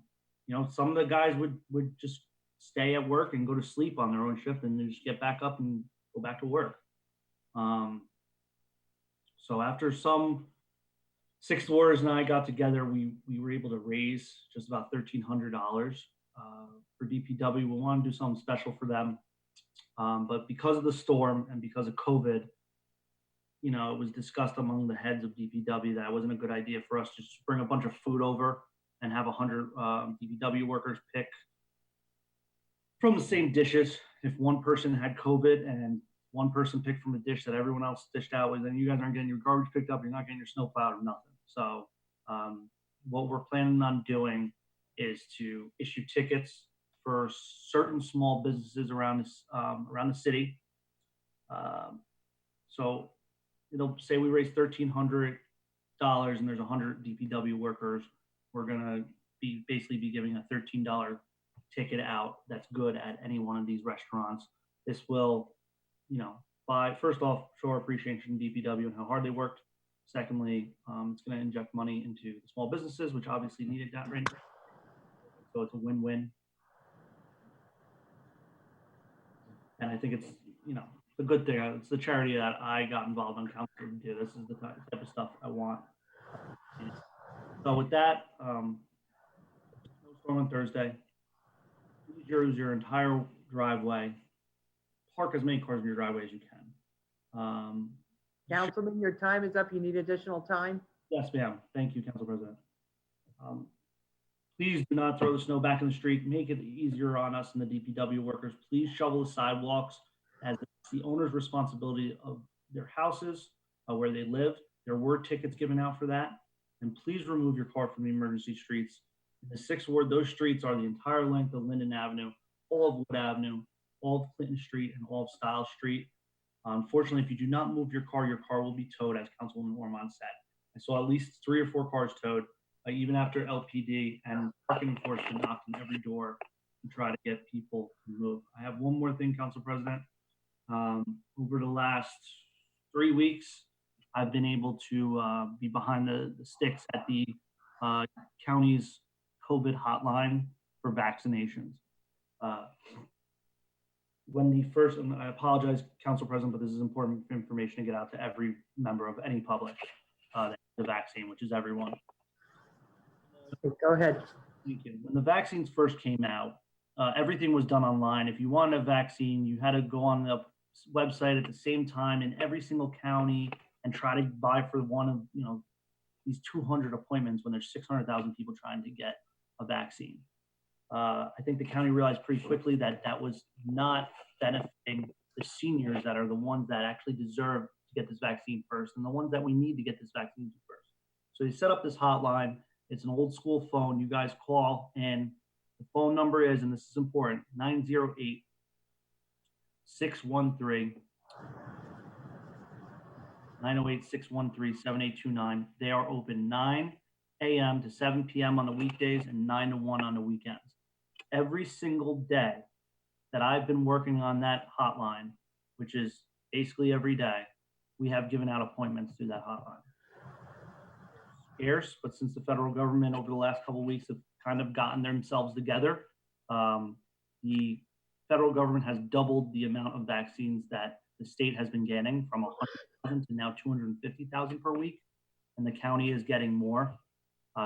know, some of the guys would just stay at work and go to sleep on their own shift and then just get back up and go back to work. So after some sixth warders and I got together, we were able to raise just about $1,300 for DPW. We want to do something special for them. But because of the storm and because of COVID, you know, it was discussed among the heads of DPW that it wasn't a good idea for us to just bring a bunch of food over and have 100 DPW workers pick from the same dishes. If one person had COVID and one person picked from a dish that everyone else dished out with, then you guys aren't getting your garbage picked up, you're not getting your snow plowed or nothing. So what we're planning on doing is to issue tickets for certain small businesses around the city. So it'll say we raise $1,300 and there's 100 DPW workers. We're gonna basically be giving a $13 ticket out that's good at any one of these restaurants. This will, you know, first off, show our appreciation to DPW and how hard they worked. Secondly, it's going to inject money into the small businesses, which obviously needed that right now. So it's a win-win. And I think it's, you know, a good thing. It's the charity that I got involved in council to do. This is the type of stuff I want. So with that, snowstorm on Thursday. Please use your entire driveway. Park as many cars in your driveway as you can. Councilman, your time is up. You need additional time? Yes, ma'am. Thank you, Council President. Please do not throw the snow back in the street. Make it easier on us and the DPW workers. Please shovel the sidewalks as it's the owner's responsibility of their houses, where they live. There were tickets given out for that. And please remove your car from the emergency streets. In the sixth ward, those streets are the entire length of Linden Avenue, all of Wood Avenue, all of Clinton Street, and all of Stiles Street. Unfortunately, if you do not move your car will be towed, as Councilwoman Ormond said. I saw at least 3 or 4 cars towed, even after LPD and parking enforcement knocked on every door to try to get people to move. I have one more thing, Council President. Over the last 3 weeks, I've been able to be behind the sticks at the county's COVID hotline for vaccinations. When the first, and I apologize, Council President, but this is important information to get out to every member of any public, the vaccine, which is everyone. Go ahead. Thank you. When the vaccines first came out, everything was done online. If you wanted a vaccine, you had to go on the website at the same time in every single county and try to buy for one of, you know, these 200 appointments when there's 600,000 people trying to get a vaccine. I think the county realized pretty quickly that that was not benefiting the seniors that are the ones that actually deserve to get this vaccine first and the ones that we need to get this vaccine to first. So they set up this hotline. It's an old school phone. You guys call and the phone number is, and this is important, 908-613. 908-613-7829. They are open 9 a.m. to 7 p.m. on the weekdays and 9 to 1 on the weekends. Every single day that I've been working on that hotline, which is basically every day, we have given out appointments through that hotline. Scarce, but since the federal government over the last couple of weeks have kind of gotten themselves together, the federal government has doubled the amount of vaccines that the state has been getting from 100,000 to now 250,000 per week, and the county is getting more.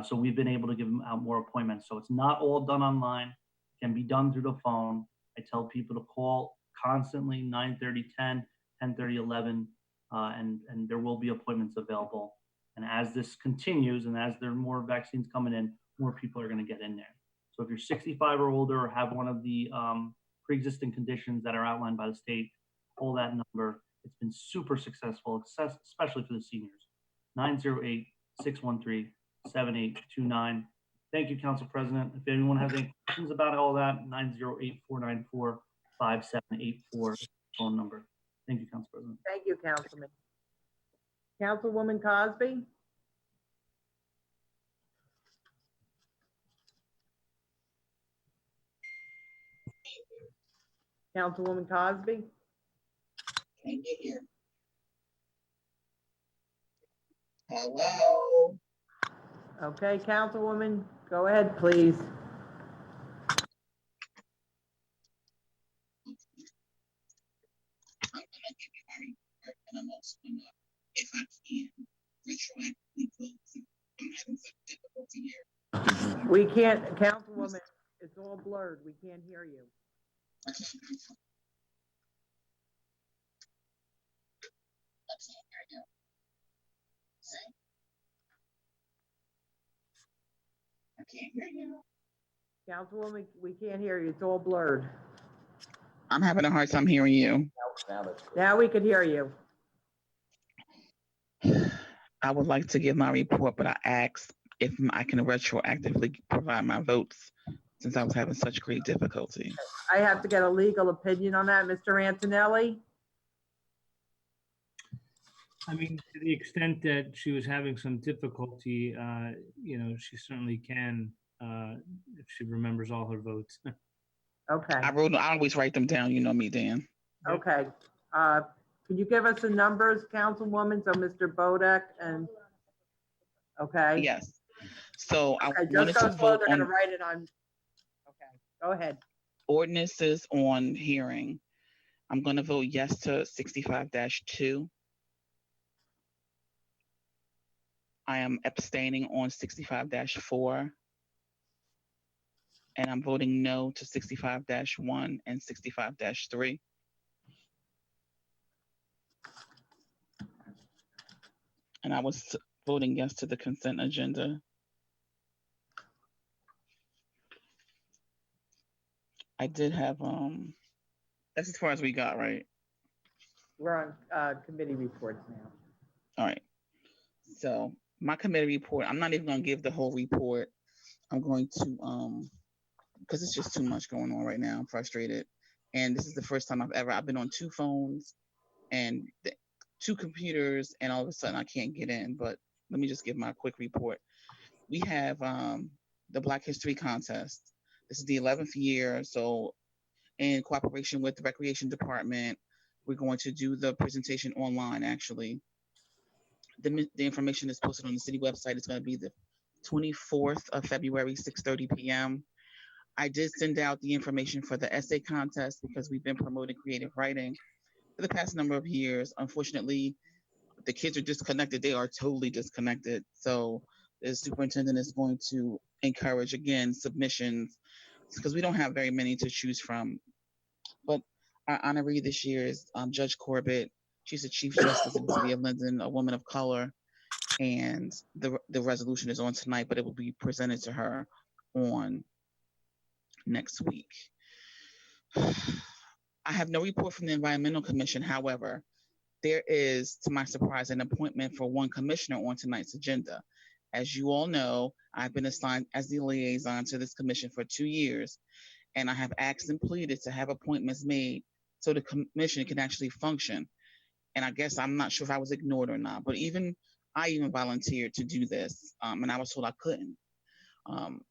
So we've been able to give them out more appointments. So it's not all done online. It can be done through the phone. I tell people to call constantly, 9:30, 10, 10:30, 11, and there will be appointments available. And as this continues and as there are more vaccines coming in, more people are going to get in there. So if you're 65 or older or have one of the pre-existing conditions that are outlined by the state, call that number. It's been super successful, especially for the seniors. 908-613-7829. Thank you, Council President. If anyone has any questions about all that, 908-494-5784 phone number. Thank you, Council President. Thank you, Councilman. Councilwoman Cosby? Councilwoman Cosby? Can't get here. Hello? Okay, Councilwoman, go ahead, please. I'm gonna give you my report, and I'm also gonna, if I can, retroactively vote. I'm having some difficulty here. We can't, Councilwoman, it's all blurred. We can't hear you. I can't hear you. See? I can't hear you. Councilwoman, we can't hear you. It's all blurred. I'm having a hard time hearing you. Now we can hear you. I would like to give my report, but I asked if I can retroactively provide my votes since I was having such great difficulty. I have to get a legal opinion on that, Mr. Antonelli. I mean, to the extent that she was having some difficulty, she certainly can, if she remembers all her votes. Okay, I always write them down. You know me, Dan. okay. Can you give us the numbers, Councilwoman? So Mr. Bodek and, okay. Yes. So I Okay, wanted just to so slow, vote they're gonna on write it on. Okay, go ahead. ordinances on hearing. I'm going to vote yes to 65-2. I am abstaining on 65-4. And I'm voting no to 65-1 and 65-3. And I was voting yes to the consent agenda. I did have, that's as far as we got, right? We're on committee reports now. All right. So my committee report, I'm not even going to give the whole report. I'm going to, because it's just too much going on right now. I'm frustrated. And this is the first time I've been on 2 phones and 2 computers, and all of a sudden I can't get in. But let me just give my quick report. We have the Black History Contest. This is the 11th year. So in cooperation with the Recreation Department, we're going to do the presentation online, actually. The information is posted on the city website. It's going to be the 24th of February, 6:30 p.m. I did send out the information for the essay contest because we've been promoting creative writing for the past number of years. Unfortunately, the kids are disconnected. They are totally disconnected. So the superintendent is going to encourage, again, submissions because we don't have very many to choose from. But our honoree this year is Judge Corbett. She's the Chief Justice of the City of Linden, a woman of color. And the resolution is on tonight, but it will be presented to her on next week. I have no report from the Environmental Commission. However, there is, to my surprise, an appointment for one commissioner on tonight's agenda. As you all know, I've been assigned as the liaison to this commission for 2 years, and I have asked and pleaded to have appointments made so the commission can actually function. And I guess I'm not sure if I was ignored or not, but I even volunteered to do this, and I was told I couldn't.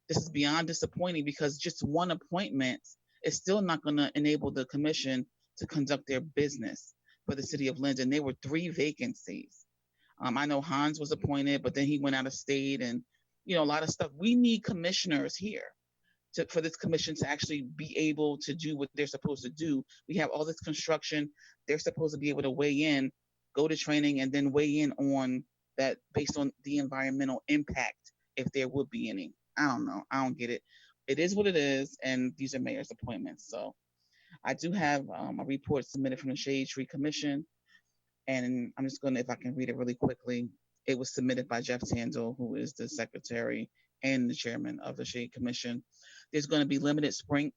This is beyond disappointing because just one appointment is still not going to enable the commission to conduct their business for the city of Linden. There were 3 vacancies. I know Hans was appointed, but then he went out of state and, a lot of stuff. We need commissioners here for this commission to actually be able to do what they're supposed to do. We have all this construction. They're supposed to be able to weigh in, go to training, and then weigh in on that based on the environmental impact, if there would be any. I don't know. I don't get it. It is what it is, and these are mayor's appointments. So I do have a report submitted from the Shade Tree Commission, and I'm just going to, if I can read it really quickly. It was submitted by Jeff Tandle, who is the secretary and the chairman of the Shade Commission. There's going to be limited spring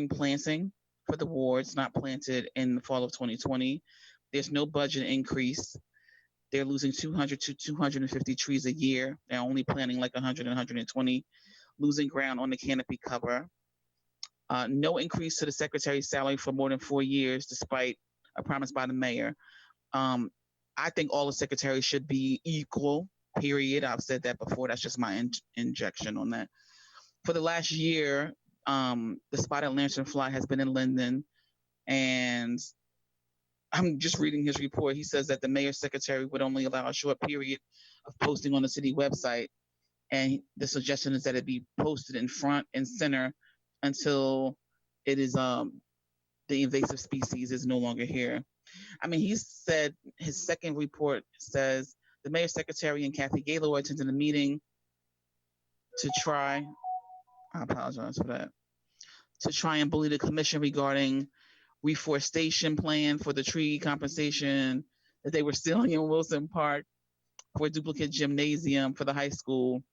planting for the wards not planted in the fall of 2020. There's no budget increase. They're losing 200 to 250 trees a year. They're only planting like 100 and 120, losing ground on the canopy cover. No increase to the secretary's salary for more than 4 years, despite a promise by the mayor. I think all the secretaries should be equal, period. I've said that before. That's just my injection on that. For the last year, the spotted lanternfly has been in Linden, and I'm just reading his report. He says that the mayor's secretary would only allow a short period of posting on the city website. And the suggestion is that it be posted in front and center until it is the invasive species is no longer here. I mean, he said his second report says the mayor's secretary and Kathy Gaylord attended a meeting to try, I apologize for that, to try and bully the commission regarding reforestation plan for the tree compensation that they were stealing in Wilson Park for a duplicate gymnasium for the high school.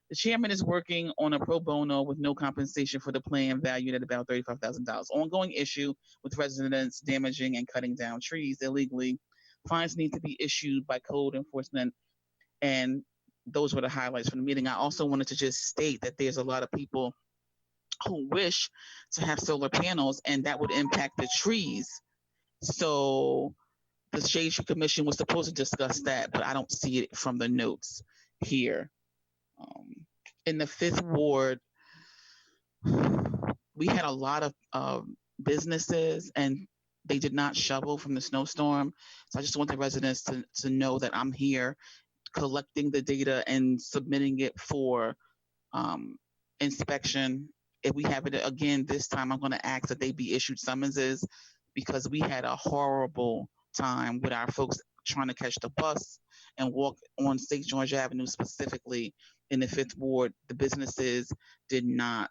The chairman is working on a pro bono with no compensation for the plan valued at about $35,000. Ongoing issue with residents damaging and cutting down trees illegally. Fines need to be issued by code enforcement. And those were the highlights from the meeting. I also wanted to just state that there's a lot of people who wish to have solar panels, and that would impact the trees. So the Shade Tree Commission was supposed to discuss that, but I don't see it from the notes here. In the 5th ward, we had a lot of businesses, and they did not shovel from the snowstorm. So I just want the residents to know that I'm here collecting the data and submitting it for inspection. If we have it again this time, I'm going to ask that they be issued summonses, because we had a horrible time with our folks trying to catch the bus and walk on St. George Avenue specifically in the 5th ward. The businesses did not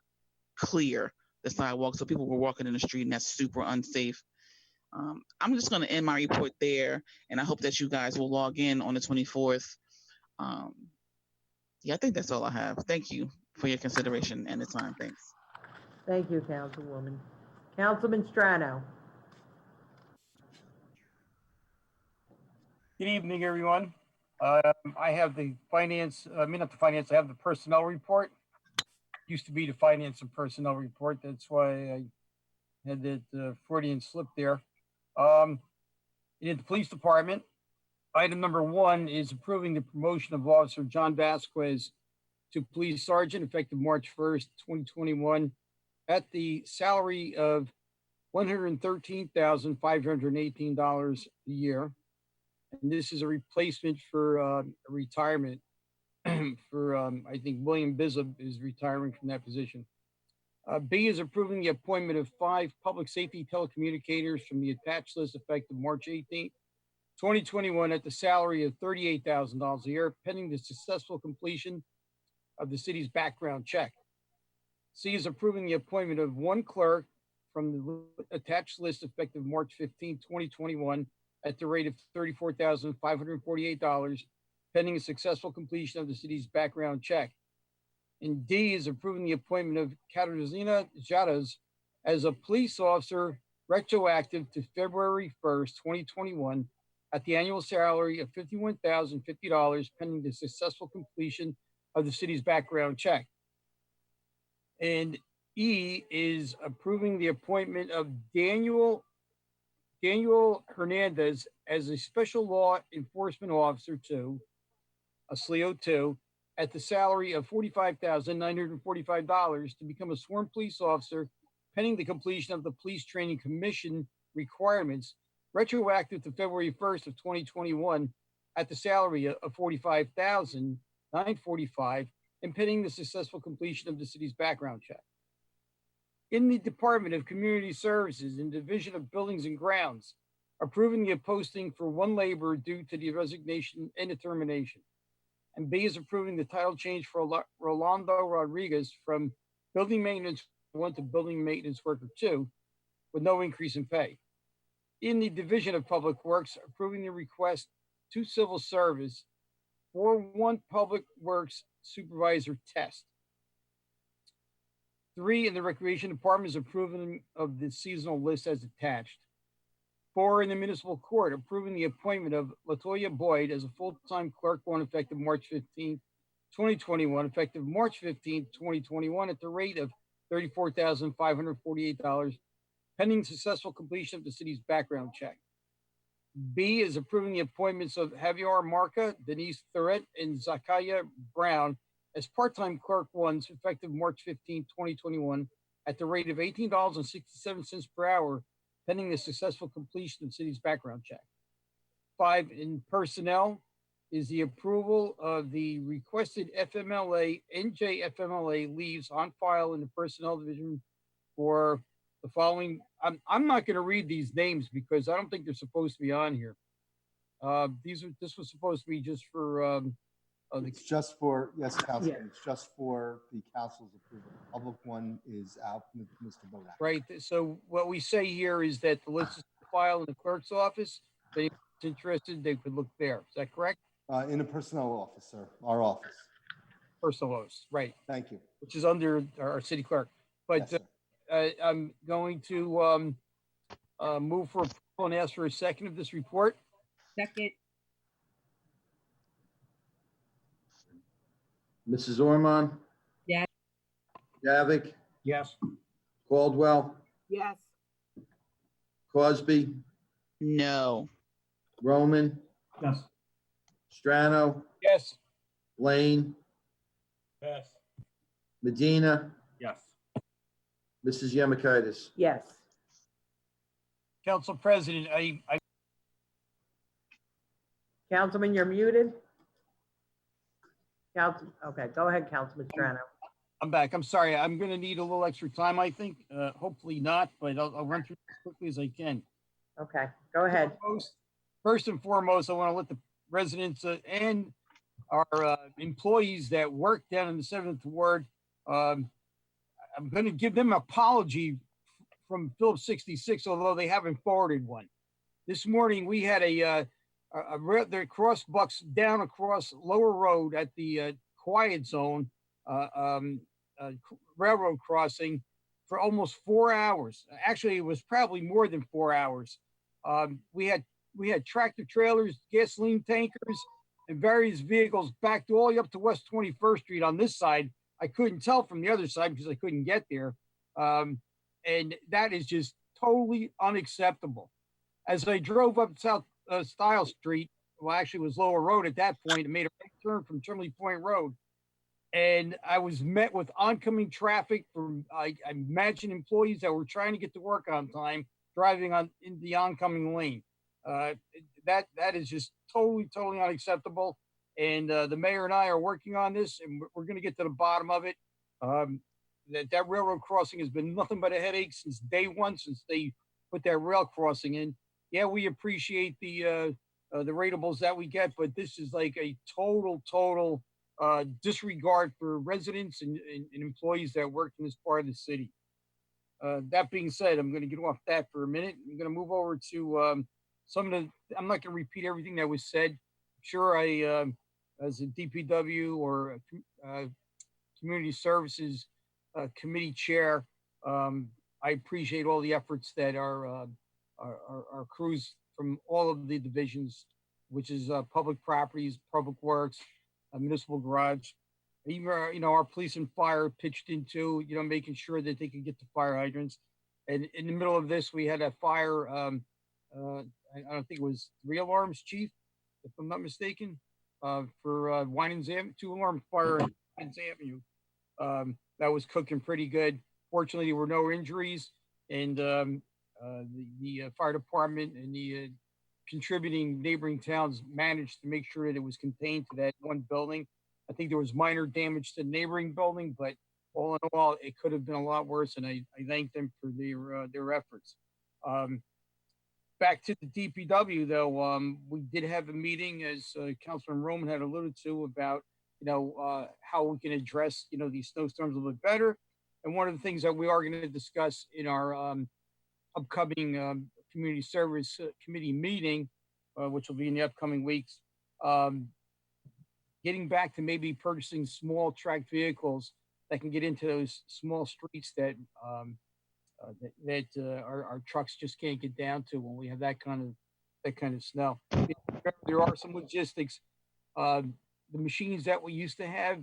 clear the sidewalk, so people were walking in the street, and that's super unsafe. I'm just going to end my report there, and I hope that you guys will log in on the 24th. Yeah, I think that's all I have. Thank you for your consideration and the time. Thanks. Thank you, Councilwoman. Councilman Strano. Good evening, everyone. I have the I have the personnel report. Used to be the finance and personnel report. That's why I had that Freudian slip there. In the police department, item number 1 is approving the promotion of Officer John Vasquez to police sergeant effective March 1st, 2021 at the salary of $113,518 a year. And this is a replacement for a retirement for, I think William Bishop is retiring from that position. B is approving the appointment of 5 public safety telecommunicators from the attached list effective March 18th, 2021 at the salary of $38,000 a year, pending the successful completion of the city's background check. C is approving the appointment of 1 clerk from the attached list effective March 15, 2021 at the rate of $34,548, pending a successful completion of the city's background check. And D is approving the appointment of Katarzyna Jadas as a police officer retroactive to February 1st, 2021 at the annual salary of $51,050, pending the successful completion of the city's background check. And E is approving the appointment of Daniel Hernandez as a special law enforcement officer to a SLEO 2 at the salary of $45,945 to become a sworn police officer, pending the completion of the Police Training Commission requirements, retroactive to February 1st of 2021 at the salary of $45,945 and pending the successful completion of the city's background check. In the Department of Community Services and Division of Buildings and Grounds, approving the posting for 1 laborer due to the resignation and the termination. And B is approving the title change for Rolando Rodriguez from Building Maintenance 1 to Building Maintenance Worker 2 with no increase in pay. In the Division of Public Works, approving the request to Civil Service 4-1 Public Works Supervisor test. 3, in the Recreation Department is approving of the seasonal list as attached. 4, in the Municipal Court, approving the appointment of Latoya Boyd as a full-time clerk 1 effective March 15th, 2021, effective March 15th, 2021, at the rate of $34,548, pending successful completion of the city's background check. B is approving the appointments of Javier Marca, Denise Thurett, and Zakaya Brown as part-time clerk 1s effective March 15, 2021, at the rate of $18.67 per hour, pending the successful completion of the city's background check. 5, in personnel, is the approval of the requested FMLA, NJFMLA leaves on file in the Personnel Division for the following. I'm not going to read these names because I don't think they're supposed to be on here. This was supposed to be just for It's just for, yes, Councilman, it's just for the council's approval. The public one is out with Mr. Bodak. right. So what we say here is that the list is filed in the clerk's office. If anyone's interested, they could look there. Is that correct? In the personnel office, sir, our office. Personal host, right, Thank you. which is under our city clerk. But Yes, sir. I'm going to move for approval and ask for a second of this report. Second. Mrs. Ormond? Yes. Javik? Yes. Caldwell? Yes. Crosby? No. Roman? Yes. Strano? Yes. Lane? Yes. Medina? Yes. Mrs. Yemakaitis? Yes. Council President, I Councilman, you're muted. Okay, go ahead, Councilman Strano. I'm back. I'm sorry. I'm going to need a little extra time, I think. Hopefully not, but I'll run through as quickly as I can. Okay, go ahead. First and foremost, I want to let the residents and our employees that work down in the 7th Ward, I'm going to give them an apology from Phillips 66, although they haven't forwarded one. This morning, we had the cross bucks down across Lower Road at the quiet zone, railroad crossing for almost 4 hours. Actually, it was probably more than 4 hours. We had tractor trailers, gasoline tankers, and various vehicles backed all the way up to West 21st Street on this side. I couldn't tell from the other side because I couldn't get there. And that is just totally unacceptable. As I drove up South Style Street, well, actually it was Lower Road at that point, and made a right turn from Trimley Point Road. And I was met with oncoming traffic from, I imagine, employees that were trying to get to work on time, driving in the oncoming lane. That is just totally unacceptable. And the mayor and I are working on this, and we're going to get to the bottom of it. That railroad crossing has been nothing but a headache since day one, since they put that rail crossing in. Yeah, we appreciate the ratables that we get, but this is like a total disregard for residents and employees that work in this part of the city. That being said, I'm going to get off that for a minute. I'm going to move over to some of the, I'm not going to repeat everything that was said. I'm sure I, as a DPW or Community Services Committee Chair, I appreciate all the efforts that our crews from all of the divisions, which is public properties, public works, municipal garage, even our police and fire pitched into, making sure that they could get to fire hydrants. And in the middle of this, we had a fire. I don't think it was 3 alarms, Chief, if I'm not mistaken, for Winans Avenue, 2-alarm fire at Winans Avenue. That was cooking pretty good. Fortunately, there were no injuries, and the fire department and the contributing neighboring towns managed to make sure that it was contained to that one building. I think there was minor damage to the neighboring building, but all in all, it could have been a lot worse, and I thank them for their efforts. Back to the DPW, though, we did have a meeting, as Councilman Roman had alluded to, about how we can address these snowstorms a little bit better. And one of the things that we are going to discuss in our upcoming Community Service Committee meeting, which will be in the upcoming weeks, getting back to maybe purchasing small tracked vehicles that can get into those small streets that our trucks just can't get down to when we have that kind of snow. There are some logistics. The machines that we used to have,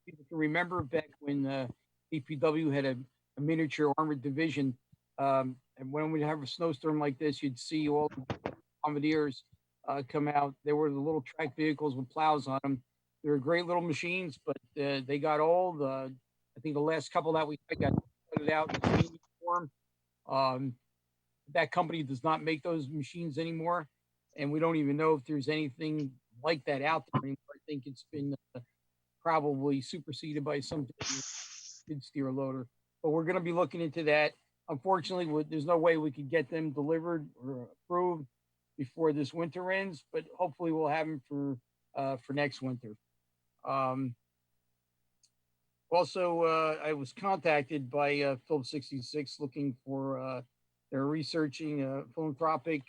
people can remember back when DPW had a miniature armored division. And when we'd have a snowstorm like this, you'd see all the bombardiers come out. They were the little track vehicles with plows on them. They were great little machines, but they got old. I think the last couple that we got put out in the same form. That company does not make those machines anymore, and we don't even know if there's anything like that out there anymore. I think it's been probably superseded by some skid steer loader, but we're going to be looking into that. Unfortunately, there's no way we could get them delivered or approved before this winter ends, but hopefully we'll have them for next winter. Also, I was contacted by Phillips 66 looking for, they're researching philanthropic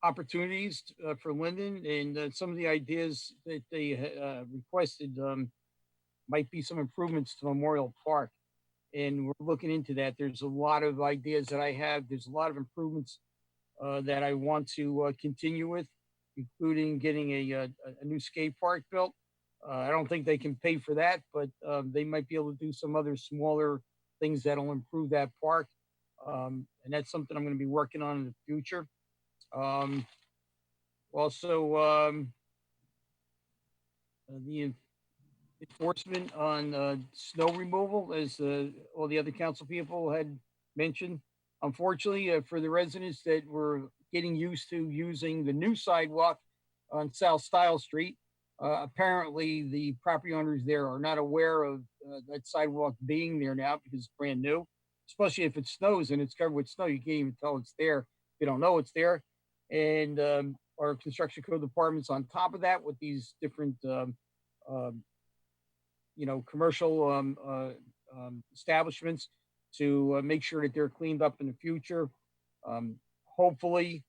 opportunities for Linden, and some of the ideas that they requested might be some improvements to Memorial Park. And we're looking into that. There's a lot of ideas that I have. There's a lot of improvements that I want to continue with, including getting a new skate park built. I don't think they can pay for that, but they might be able to do some other smaller things that'll improve that park. And that's something I'm going to be working on in the future. Also, the enforcement on snow removal, as all the other council people had mentioned. Unfortunately, for the residents that were getting used to using the new sidewalk on South Style Street, apparently the property owners there are not aware of that sidewalk being there now because it's brand new, especially if it snows and it's covered with snow. You can't even tell it's there. You don't know it's there. And our construction code department's on top of that with these different commercial establishments to make sure that they're cleaned up in the future. Hopefully,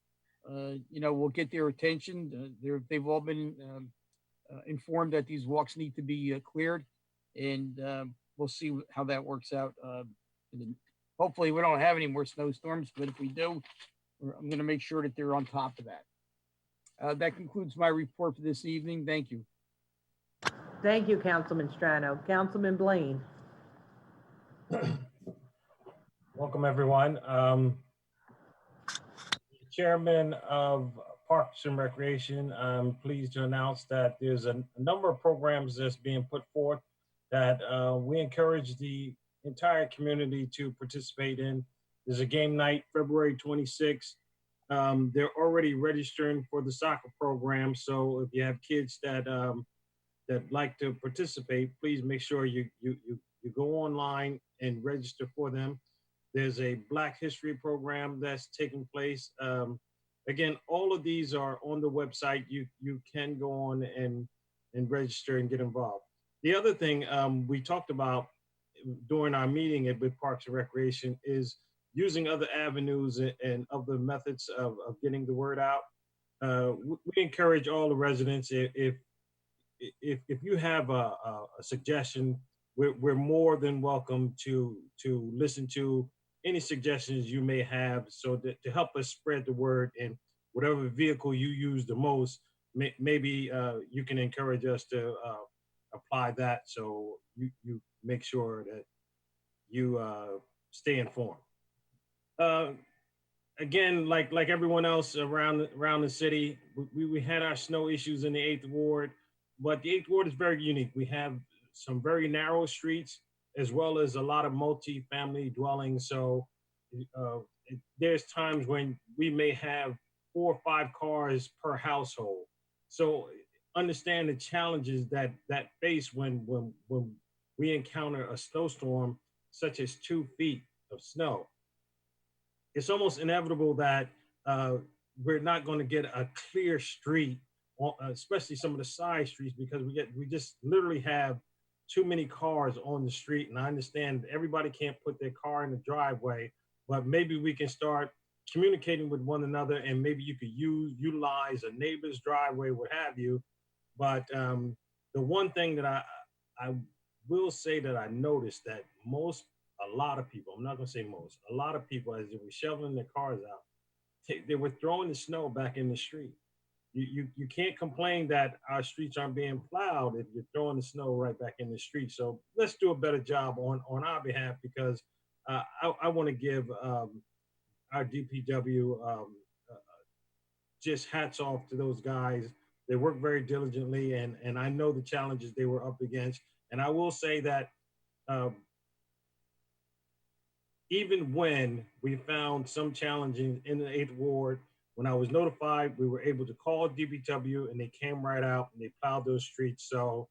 we'll get their attention. They've all been informed that these walks need to be cleared, and we'll see how that works out. Hopefully, we don't have any more snowstorms, but if we do, I'm going to make sure that they're on top of that. That concludes my report for this evening. Thank you. Thank you, Councilman Strano. Councilman Blaine. Welcome, everyone. Chairman of Parks and Recreation, I'm pleased to announce that there's a number of programs that's being put forth that we encourage the entire community to participate in. There's a game night February 26th. They're already registering for the soccer program, so if you have kids that like to participate, please make sure you go online and register for them. There's a Black History program that's taking place. Again, all of these are on the website. You can go on and register and get involved. The other thing we talked about during our meeting with Parks and Recreation is using other avenues and other methods of getting the word out. We encourage all the residents, if you have a suggestion, we're more than welcome to listen to any suggestions you may have, so that to help us spread the word. And whatever vehicle you use the most, maybe you can encourage us to apply that, so you make sure that you stay informed. Again, like everyone else around the city, we had our snow issues in the 8th Ward, but the 8th Ward is very unique. We have some very narrow streets, as well as a lot of multi-family dwellings. So there's times when we may have 4 or 5 cars per household. So understand the challenges that face when we encounter a snowstorm, such as 2 feet of snow. It's almost inevitable that we're not going to get a clear street, especially some of the side streets, because we just literally have too many cars on the street. And I understand everybody can't put their car in the driveway, but maybe we can start communicating with one another, and maybe you could utilize a neighbor's driveway, what have you, But the one thing that I will say that I noticed that a lot of people, I'm not gonna say most, a lot of people, as they were shoveling their cars out, they were throwing the snow back in the street. You can't complain that our streets aren't being plowed if you're throwing the snow right back in the street. So let's do a better job on our behalf, because I want to give our DPW just hats off to those guys. They work very diligently, and I know the challenges they were up against. And I will say that even when we found some challenges in the 8th Ward, when I was notified, we were able to call DPW and they came right out and they plowed those streets. So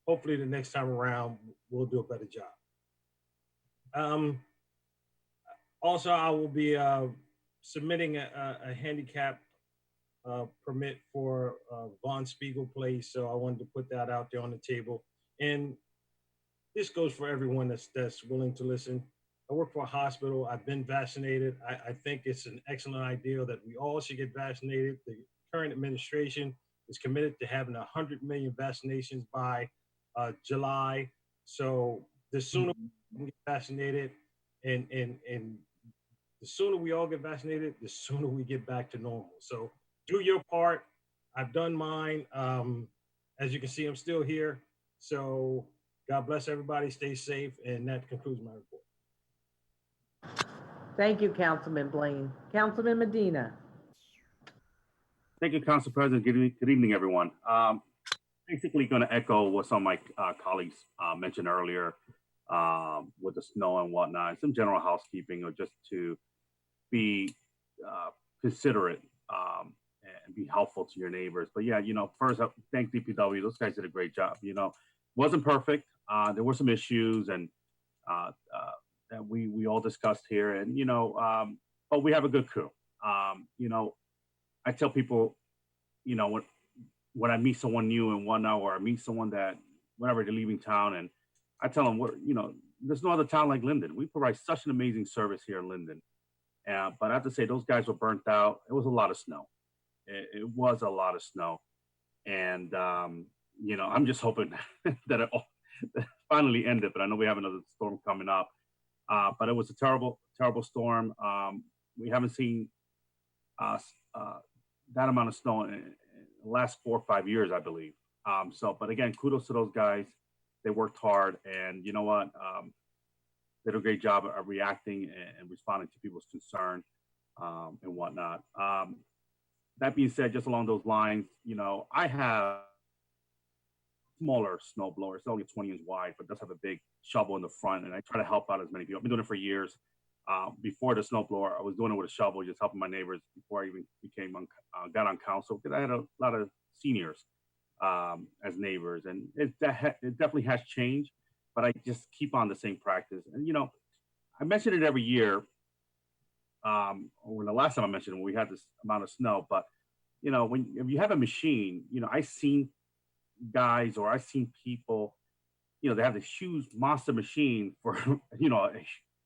hopefully the next time around, we'll do a better job. Also, I will be submitting a handicap permit for Von Spiegel Place. So I wanted to put that out there on the table. And this goes for everyone that's willing to listen. I work for a hospital. I've been vaccinated. I think it's an excellent idea that we all should get vaccinated. The current administration is committed to having 100 million vaccinations by July. So the sooner we get vaccinated and the sooner we all get vaccinated, the sooner we get back to normal. So do your part. I've done mine. As you can see, I'm still here. So God bless everybody. Stay safe. And that concludes my report. Thank you, Councilman Blaine. Councilman Medina. Thank you, Council President. Good evening, everyone. Basically going to echo what some of my colleagues mentioned earlier with the snow and whatnot, some general housekeeping, or just to be considerate and be helpful to your neighbors. But yeah, first, thank DPW. Those guys did a great job. Wasn't perfect. There were some issues and that we all discussed here, and but we have a good crew. I tell people, when I meet someone new and whatnot, or I meet someone that whenever they're leaving town, and I tell them, there's no other town like Linden. We provide such an amazing service here in Linden. But I have to say, those guys were burnt out. It was a lot of snow. It was a lot of snow, and I'm just hoping that it finally ended. But I know we have another storm coming up. But it was a terrible, terrible storm. We haven't seen that amount of snow in the last 4 or 5 years, I believe. But again, kudos to those guys. They worked hard, and you know what? They did a great job of reacting and responding to people's concern and whatnot. That being said, just along those lines, I have smaller snow blower. It's only 20 inches wide, but it does have a big shovel in the front, and I try to help out as many people. I've been doing it for years. Before the snow blower, I was doing it with a shovel, just helping my neighbors before I even got on council, because I had a lot of seniors as neighbors, and it definitely has changed, but I just keep on the same practice. And I mention it every year. Or the last time I mentioned it, when we had this amount of snow, but if you have a machine, I've seen guys, or I've seen people, they have this huge monster machine for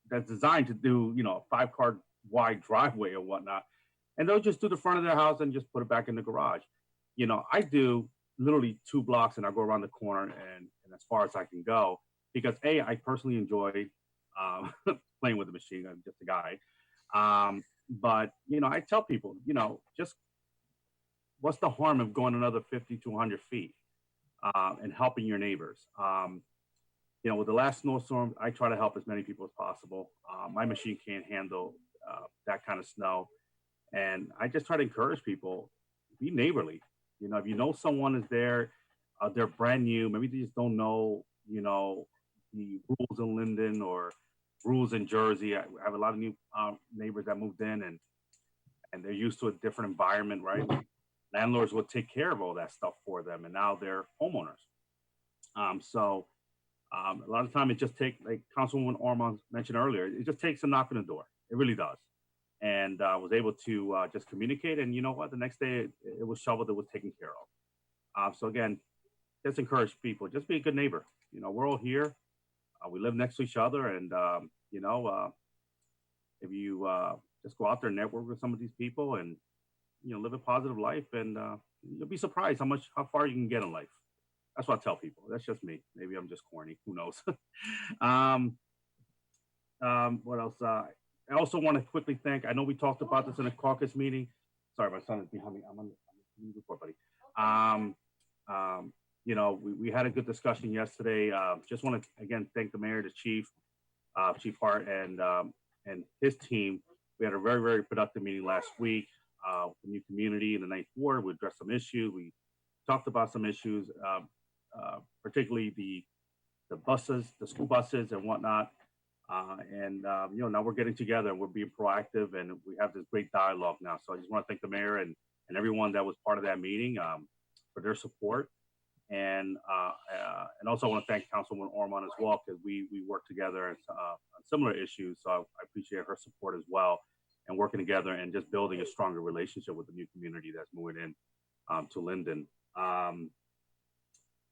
that's designed to do a 5-car wide driveway or whatnot, and they'll just do the front of their house and just put it back in the garage. I do literally 2 blocks, and I go around the corner and as far as I can go, because I personally enjoy playing with the machine. I'm just a guy. But I tell people, just what's the harm of going another 50 to 100 feet and helping your neighbors? With the last snowstorm, I try to help as many people as possible. My machine can't handle that kind of snow, and I just try to encourage people, be neighborly. If you know someone is there, they're brand new, maybe they just don't know, the rules in Linden or rules in Jersey. I have a lot of new neighbors that moved in, and they're used to a different environment, right? Landlords will take care of all that stuff for them, and now they're homeowners. A lot of time it just takes, like Councilwoman Ormond mentioned earlier, it just takes a knock on the door. It really does. And I was able to just communicate, and you know what? The next day it was shoveled, it was taken care of. So again, just encourage people, just be a good neighbor. We're all here. We live next to each other, and if you just go out there and network with some of these people and live a positive life, and you'll be surprised how far you can get in life. That's what I tell people. That's just me. Maybe I'm just corny. Who knows? What else? I also want to quickly thank. I know we talked about this in a caucus meeting. Sorry, my son is behind me. I'm on the report, buddy. We had a good discussion yesterday. Just want to again thank the mayor, the chief, Chief Hart, and his team. We had a very, very productive meeting last week with the new community in the 9th Ward. We addressed some issues. We talked about some issues, particularly the buses, the school buses and whatnot. Now we're getting together and we're being proactive, and we have this great dialogue now. So I just want to thank the mayor and everyone that was part of that meeting for their support. And also I want to thank Councilwoman Orman as well, because we work together on similar issues. So I appreciate her support as well, and working together and just building a stronger relationship with the new community that's moving in to Linden.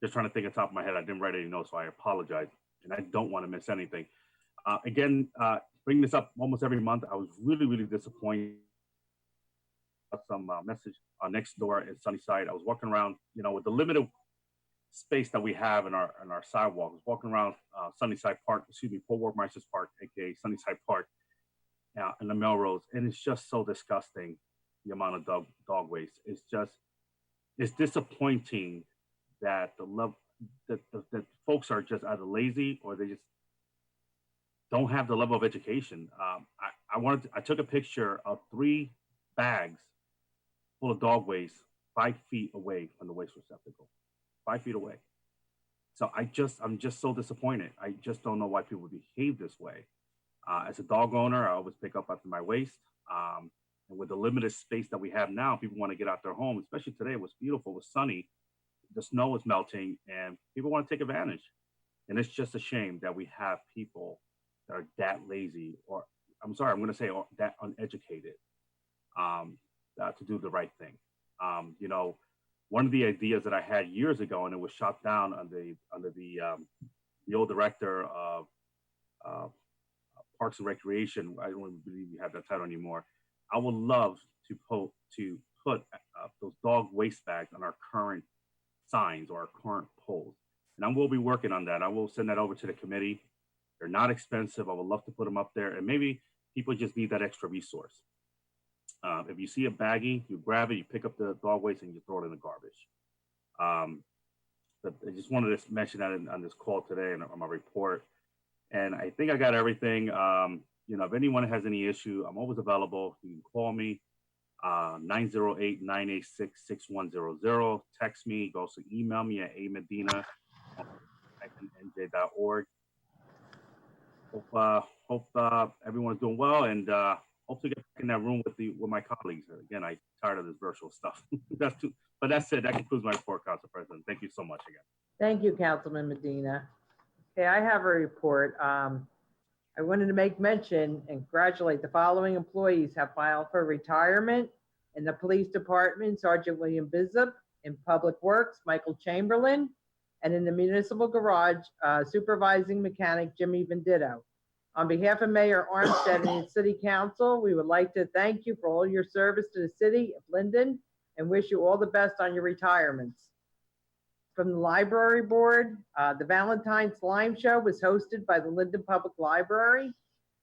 Just trying to think on top of my head. I didn't write any notes, so I apologize. And I don't want to miss anything. Bring this up almost every month. I was really, really disappointed. Some message next door in Sunnyside. I was walking around, with the limited space that we have in our sidewalk. I was walking around Sunnyside Park, Paul Workmeister's Park, aka Sunnyside Park, in the Melrose, and it's just so disgusting, the amount of dog waste. It's disappointing that that folks are just either lazy or they just don't have the level of education. I took a picture of 3 bags full of dog waste 5 feet away from the waste receptacle, 5 feet away. So I'm just so disappointed. I just don't know why people behave this way. As a dog owner, I always pick up after my waste. And with the limited space that we have now, people want to get out their home, especially today. It was beautiful, it was sunny. The snow was melting and people want to take advantage. And it's just a shame that we have people that are that lazy, or I'm sorry, I'm going to say that uneducated, to do the right thing. One of the ideas that I had years ago, and it was shot down under the old director of Parks and Recreation. I don't believe we have that title anymore. I would love to put those dog waste bags on our current signs or our current poles. And I will be working on that. I will send that over to the committee. They're not expensive. I would love to put them up there. And maybe people just need that extra resource. If you see a baggie, you grab it, you pick up the dog waste and you throw it in the garbage. But I just wanted to mention that on this call today and on my report. And I think I got everything. If anyone has any issue, I'm always available. You can call me, 908-986-6100. Text me. You can also email me at amedina@nj.org. Hope everyone's doing well, and hope to get back in that room with my colleagues. Again, I'm tired of this virtual stuff. But that's it. That concludes my report, Council President. Thank you so much again. Thank you, Councilman Medina. Okay, I have a report. I wanted to make mention and congratulate the following employees have filed for retirement: in the police department, Sergeant William Bishop; in public works, Michael Chamberlain; and in the municipal garage, supervising mechanic Jimmy Venditto. On behalf of Mayor Armstead and the City Council, we would like to thank you for all your service to the city of Linden and wish you all the best on your retirements. From the library board, the Valentine's Slime Show was hosted by the Linden Public Library.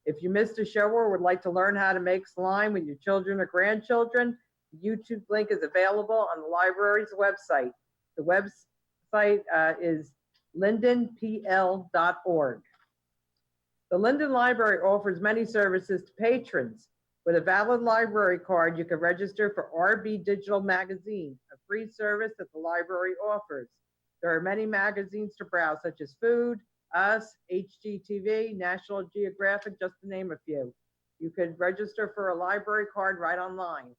If you missed a show or would like to learn how to make slime with your children or grandchildren, the YouTube link is available on the library's website. The website is lindenpl.org. The Linden Library offers many services to patrons. With a valid library card, you can register for RB Digital Magazine, a free service that the library offers. There are many magazines to browse, such as Food, Us, HGTV, National Geographic, just to name a few. You could register for a library card right online.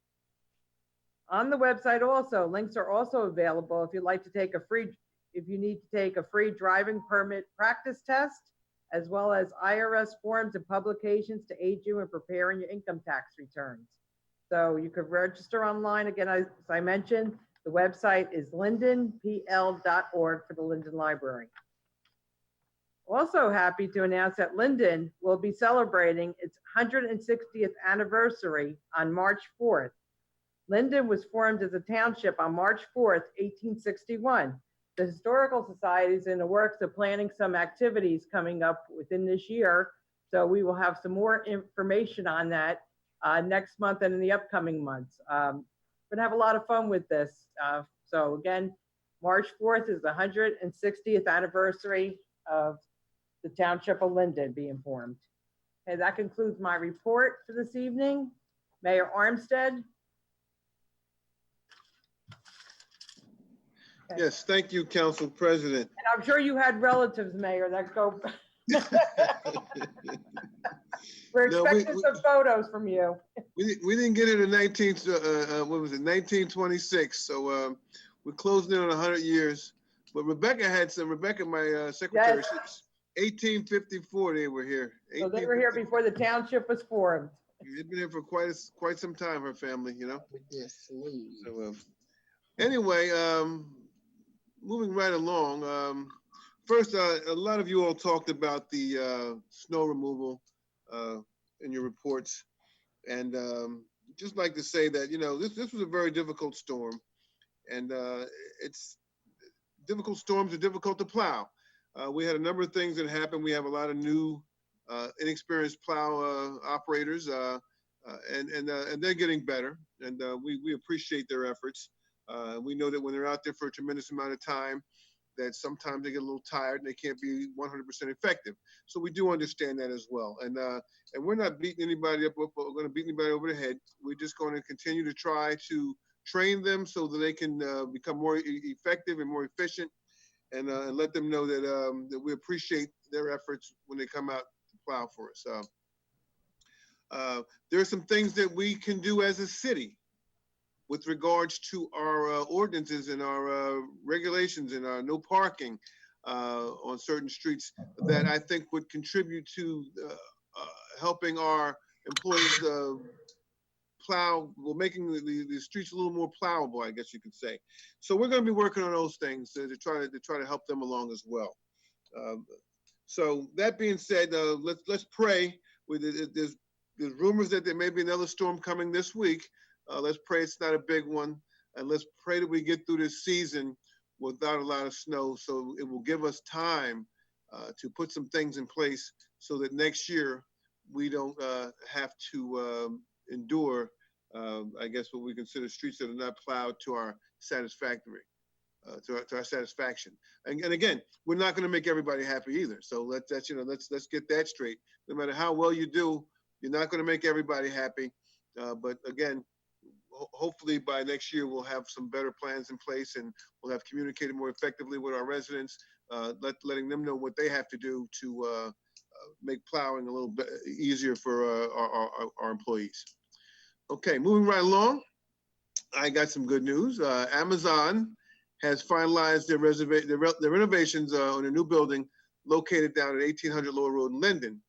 On the website also, links are also available if you need to take a free driving permit practice test, as well as IRS forms and publications to aid you in preparing your income tax returns. So you could register online. Again, as I mentioned, the website is lindenpl.org for the Linden Library. Also happy to announce that Linden will be celebrating its 160th anniversary on March 4th. Linden was formed as a township on March 4th, 1861. The Historical Society is in the works of planning some activities coming up within this year. So we will have some more information on that next month and in the upcoming months. We're gonna have a lot of fun with this. So again, March 4th is the 160th anniversary of the Township of Linden being formed. Okay, that concludes my report for this evening. Mayor Armstead. Okay. Yes, thank you, Council President. And I'm sure you had relatives, Mayor, that go. We're expecting some photos from you. We didn't get it in 1926. So we're closing in on 100 years. But Rebecca, my secretary, Yes. 1854 they were here. So they were here before the township was formed. They've been here for quite some time, her family, you know. So anyway, moving right along. First, a lot of you all talked about the snow removal in your reports, and just like to say that, you know, this was a very difficult storm, and difficult storms are difficult to plow. We had a number of things that happened. We have a lot of new, inexperienced plow operators, and they're getting better, and we appreciate their efforts. We know that when they're out there for a tremendous amount of time, that sometimes they get a little tired and they can't be 100% effective. So we do understand that as well. And we're not beating anybody up, we're going to beat anybody over the head. We're just going to continue to try to train them so that they can become more effective and more efficient, and let them know that, that we appreciate their efforts when they come out to plow for us. There are some things that we can do as a city with regards to our ordinances and our regulations and our no parking on certain streets that I think would contribute to helping our employees plow, well, making the streets a little more plowable, I guess you could say. So we're going to be working on those things to try to help them along as well. So that being said, let's pray. There's rumors that there may be another storm coming this week. Let's pray it's not a big one, and let's pray that we get through this season without a lot of snow, so it will give us time to put some things in place so that next year we don't have to endure, I guess, what we consider streets that are not plowed to our satisfaction. And again, we're not going to make everybody happy either. So let's get that straight. No matter how well you do, you're not going to make everybody happy. But again, hopefully by next year we'll have some better plans in place, and we'll have communicated more effectively with our residents, letting them know what they have to do to make plowing a little bit easier for our employees. Okay, moving right along, I got some good news. Amazon has finalized their renovations on a new building located down at 1800 Lower Road in Linden.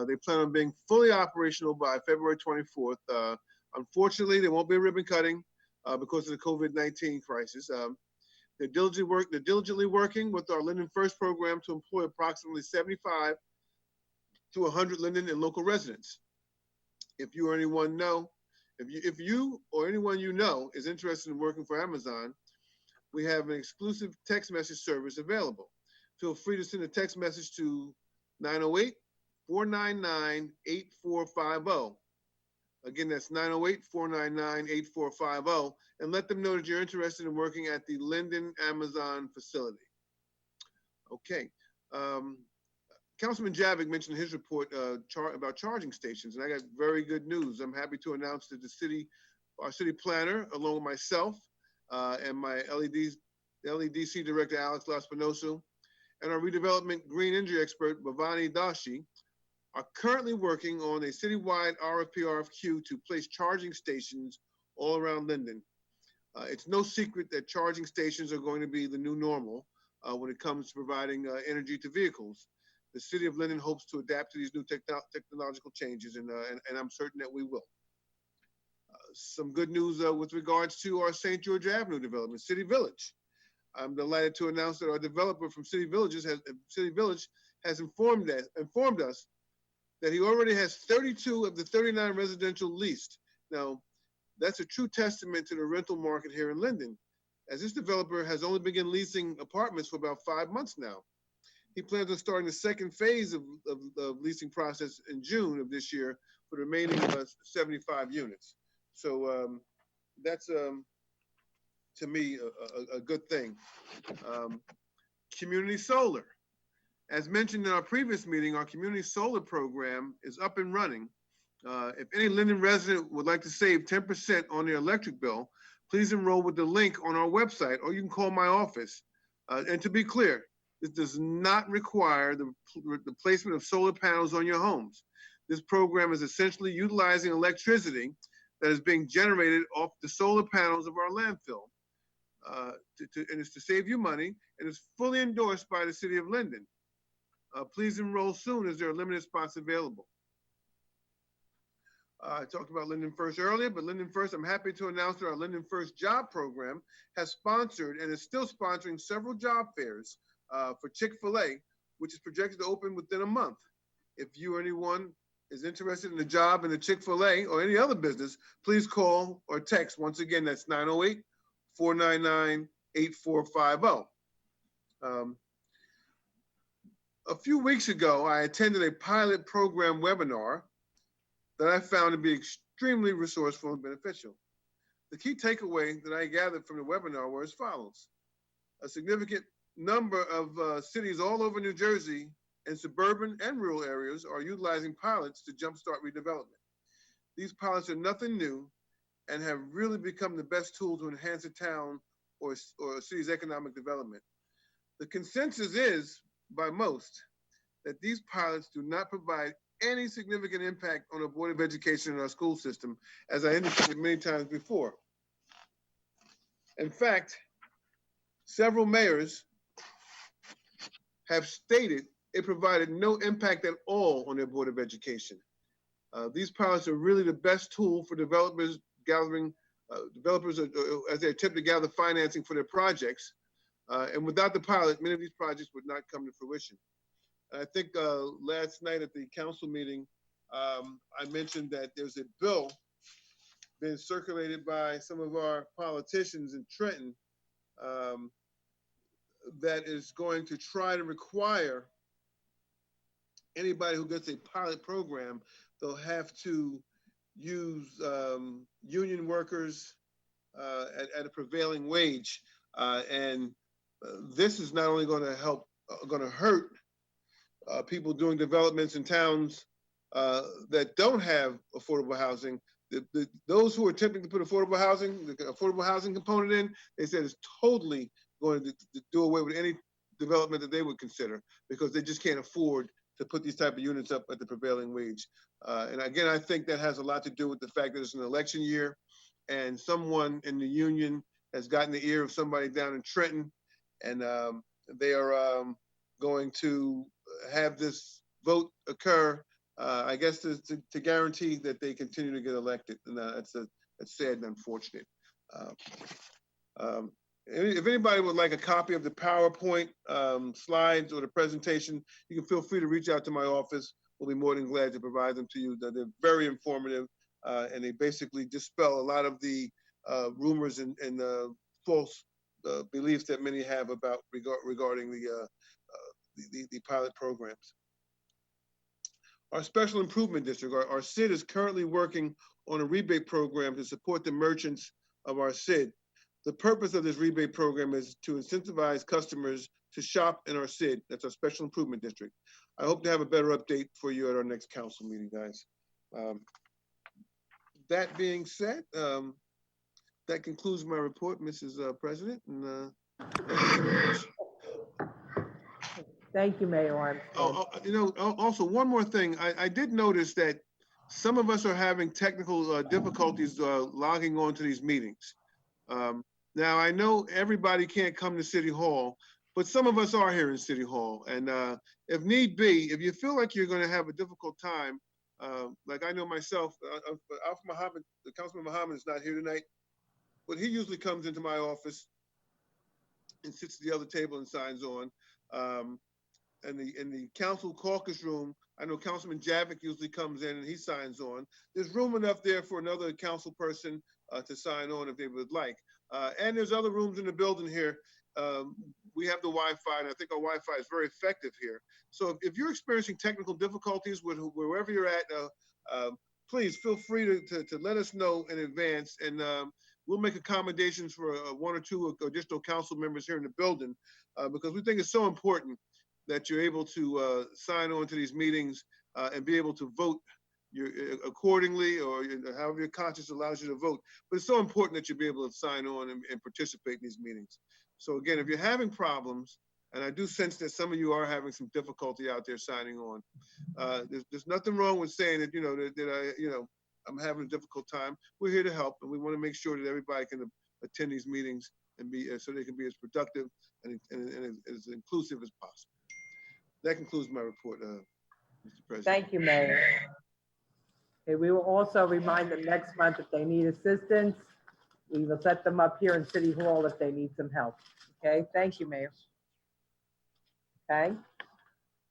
They plan on being fully operational by February 24th. Unfortunately, there won't be a ribbon cutting because of the COVID-19 crisis. They're diligently working with our Linden First program to employ approximately 75 to 100 Linden and local residents. If you or anyone you know is interested in working for Amazon, we have an exclusive text message service available. Feel free to send a text message to 908-499-8450. Again, that's 908-499-8450, and let them know that you're interested in working at the Linden Amazon facility. Okay. Councilman Javik mentioned in his report about charging stations, and I got very good news. I'm happy to announce that our city planner, along with myself and my LEDC director, Alex Laspinoso, and our redevelopment green energy expert, Bhavani Dashi, are currently working on a citywide RFP/RFQ to place charging stations all around Linden. It's no secret that charging stations are going to be the new normal when it comes to providing energy to vehicles. The city of Linden hopes to adapt to these new technological changes, and I'm certain that we will. Some good news with regards to our St. George Avenue development, City Village. I'm delighted to announce that our developer from City Village has informed us that he already has 32 of the 39 residential leased. Now, That's a true testament to the rental market here in Linden, as this developer has only begun leasing apartments for about 5 months now. He plans on starting the second phase of leasing process in June of this year for the remaining 75 units. So that's, to me, a good thing. Community solar. As mentioned in our previous meeting, our community solar program is up and running. If any Linden resident would like to save 10% on their electric bill, please enroll with the link on our website, or you can call my office. And to be clear, this does not require the placement of solar panels on your homes. This program is essentially utilizing electricity that is being generated off the solar panels of our landfill. And it's to save you money, and it's fully endorsed by the city of Linden. Please enroll soon, as there are limited spots available. I talked about Linden First earlier, but Linden First, I'm happy to announce that our Linden First job program has sponsored and is still sponsoring several job fairs for Chick-fil-A, which is projected to open within a month. If you or anyone is interested in a job in a Chick-fil-A or any other business, please call or text. Once again, that's 908-499-8450. A few weeks ago, I attended a pilot program webinar that I found to be extremely resourceful and beneficial. The key takeaway that I gathered from the webinar were as follows. A significant number of cities all over New Jersey and suburban and rural areas are utilizing pilots to jumpstart redevelopment. These pilots are nothing new and have really become the best tool to enhance a town or a city's economic development. The consensus is, by most, that these pilots do not provide any significant impact on the Board of Education in our school system, as I indicated many times before. In fact, several mayors have stated it provided no impact at all on their Board of Education. These pilots are really the best tool for developers as they attempt to gather financing for their projects. And without the pilot, many of these projects would not come to fruition. I think last night at the council meeting, I mentioned that there's a bill being circulated by some of our politicians in Trenton that is going to try to require anybody who gets a pilot program, they'll have to use union workers at a prevailing wage. And this is not only going to hurt people doing developments in towns that don't have affordable housing. Those who are attempting to put affordable housing component in, they said it's totally going to do away with any development that they would consider, because they just can't afford to put these type of units up at the prevailing wage. And again, I think that has a lot to do with the fact that it's an election year, and someone in the union has gotten the ear of somebody down in Trenton, and they are going to have this vote occur, I guess to guarantee that they continue to get elected. And that's sad and unfortunate. If anybody would like a copy of the PowerPoint slides or the presentation, you can feel free to reach out to my office. We'll be more than glad to provide them to you. They're very informative, and they basically dispel a lot of the rumors and false beliefs that many have about regarding the pilot programs. Our Special Improvement District, our SID, is currently working on a rebate program to support the merchants of our SID. The purpose of this rebate program is to incentivize customers to shop in our SID. That's our Special Improvement District. I hope to have a better update for you at our next council meeting, guys. That being said, that concludes my report, Mrs. President. And thank you very much. Thank you, Mayor Armstead. Also one more thing. I did notice that some of us are having technical difficulties logging on to these meetings. Now, I know everybody can't come to City Hall, but some of us are here in City Hall. And if need be, if you feel like you're going to have a difficult time, like I know myself, Alf Muhammad, the Councilman Muhammad is not here tonight, but he usually comes into my office and sits at the other table and signs on. In the council caucus room, I know Councilman Javik usually comes in and he signs on. There's room enough there for another council person to sign on if they would like. And there's other rooms in the building here. We have the Wi-Fi, and I think our Wi-Fi is very effective here. So if you're experiencing technical difficulties with wherever you're at, please feel free to let us know in advance, and we'll make accommodations for one or two additional council members here in the building, because we think it's so important that you're able to sign on to these meetings and be able to vote accordingly, or however your conscience allows you to vote. But it's so important that you be able to sign on and participate in these meetings. So again, if you're having problems, and I do sense that some of you are having some difficulty out there signing on, there's nothing wrong with saying that, I'm having a difficult time. We're here to help, and we want to make sure that everybody can attend these meetings and be so they can be as productive and as inclusive as possible. That concludes my report, Mr. President. Thank you, Mayor. Okay, we will also remind them next month if they need assistance. We will set them up here in City Hall if they need some help. Okay, thank you, Mayor. Okay.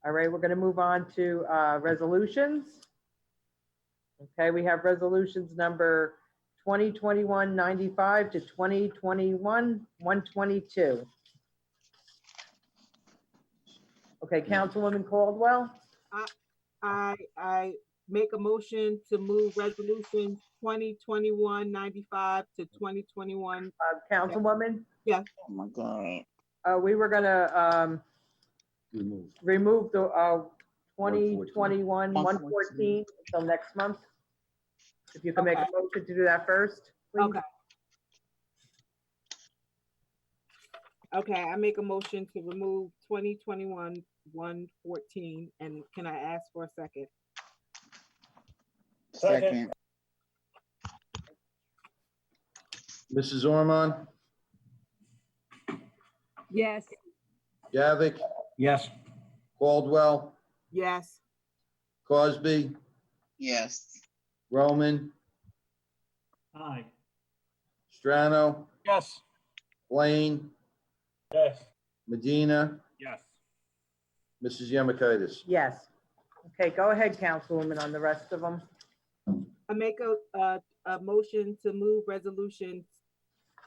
All right, we're going to move on to resolutions. Okay, we have resolutions number 2021-95 to 2021-122. Okay, Councilwoman Caldwell. I make a motion to move resolution 2021-95 to 2021. Councilwoman? Yes. Oh my God. We were gonna remove the 2021-114 until next month. If you can make a motion to do that first, please. Okay, I make a motion to remove 2021-114, and can I ask for a second? Second. Mrs. Ormond, Yes. Gavick, Yes. Caldwell, Yes. Cosby, Yes. Roman, Aye. Strano, Yes. Blaine, Yes. Medina, Yes. Mrs. Yemakaitis. Yes. Okay, go ahead, Councilwoman, on the rest of them. I make a motion to move resolution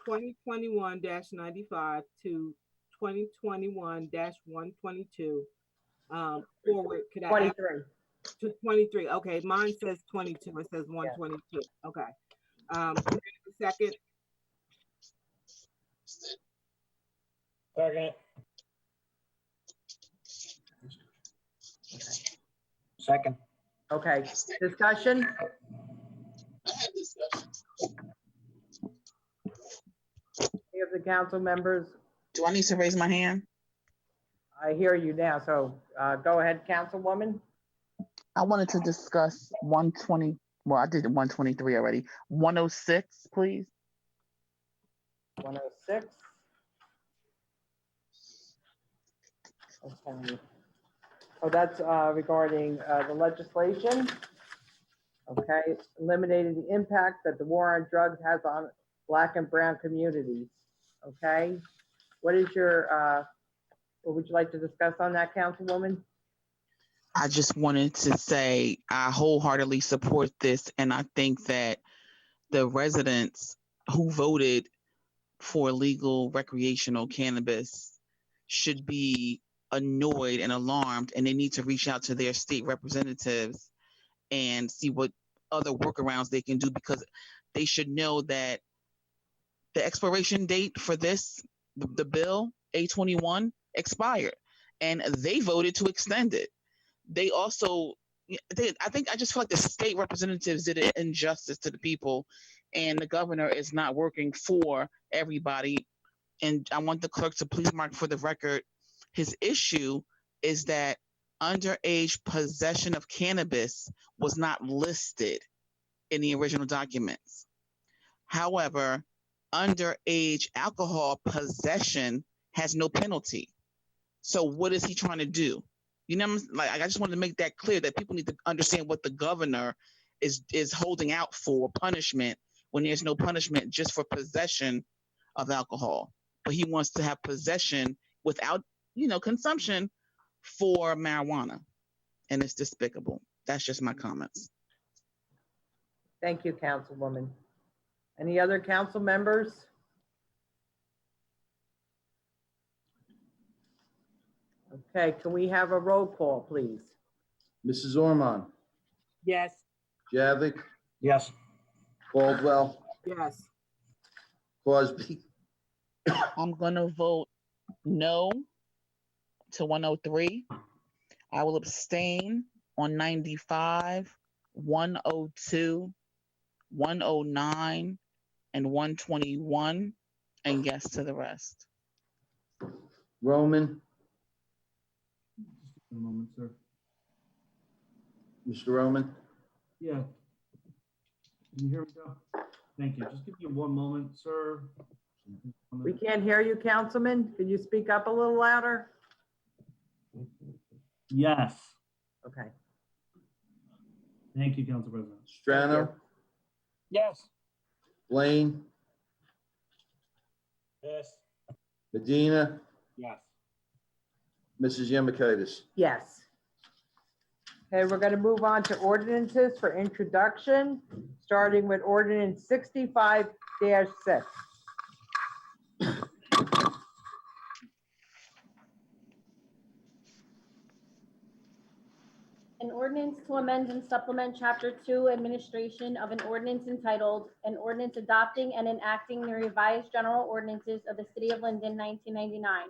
2021-95 to 2021-122 forward. Could I ask 23. to 23? Okay, mine says 22. It says 122. Okay. Second. Second. Second. Okay, discussion? Any of the council members? Do I need to raise my hand? I hear you now, so go ahead, Councilwoman. I wanted to discuss 120. Well, I did 123 already. 106, please. 106. Okay. Oh, that's regarding the legislation. Okay, eliminating the impact that the war on drugs has on Black and brown communities. Okay, what is your, what would you like to discuss on that, Councilwoman? I just wanted to say I wholeheartedly support this, and I think that the residents who voted for legal recreational cannabis should be annoyed and alarmed, and they need to reach out to their state representatives and see what other workarounds they can do, because they should know that the expiration date for this, the bill A21, expired, and they voted to extend it. They also, I just feel like the state representatives did an injustice to the people, and the governor is not working for everybody. And I want the clerk to please mark for the record, his issue is that underage possession of cannabis was not listed in the original documents. However, underage alcohol possession has no penalty. So what is he trying to do? You know, like, I just wanted to make that clear, that people need to understand what the governor is holding out for punishment, when there's no punishment just for possession of alcohol. But he wants to have possession without, consumption for marijuana. And it's despicable. That's just my comments. Thank you, Councilwoman. Any other council members? Okay, can we have a roll call, please? Mrs. Ormond, Yes. Javik, Yes. Caldwell, Yes. Crosby, I'm gonna vote no to 103. I will abstain on 95, 102, 109, and 121, and yes to the rest. Roman, A moment, sir. Mr. Roman. Yeah. Can you hear me, Joe? Thank you. Just give me one moment, sir. We can't hear you, Councilman. Can you speak up a little louder? Yes. Okay. Thank you, Council President. Strano, Yes. Blaine, Yes. Medina, Yes. Yes. Mrs. Yemakaitis. Okay, we're going to move on to ordinances for introduction, starting with ordinance 65-6. An ordinance to amend and supplement Chapter 2 Administration of an ordinance entitled, an ordinance adopting and enacting the revised general ordinances of the City of Linden, 1999,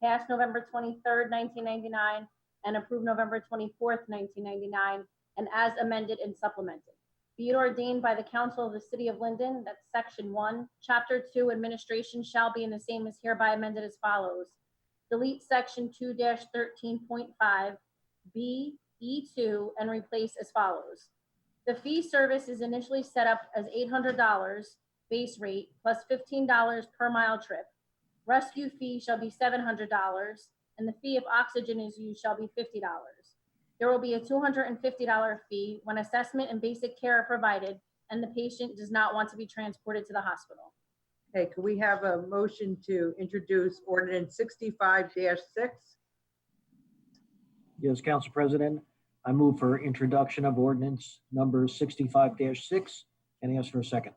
passed November 23rd, 1999, and approved November 24th, 1999, and as amended and supplemented. Be it ordained by the Council of the City of Linden that Section 1, Chapter 2 Administration shall be in the same as hereby amended as follows. Delete Section 2-13.5, B, E2, and replace as follows. The fee service is initially set up as $800 base rate plus $15 per mile trip. Rescue fee shall be $700, and the fee if oxygen is used shall be $50. There will be a $250 fee when assessment and basic care are provided and the patient does not want to be transported to the hospital. Okay, can we have a motion to introduce ordinance 65-6? Yes, Council President, I move for introduction of ordinance number 65-6 and ask for a second.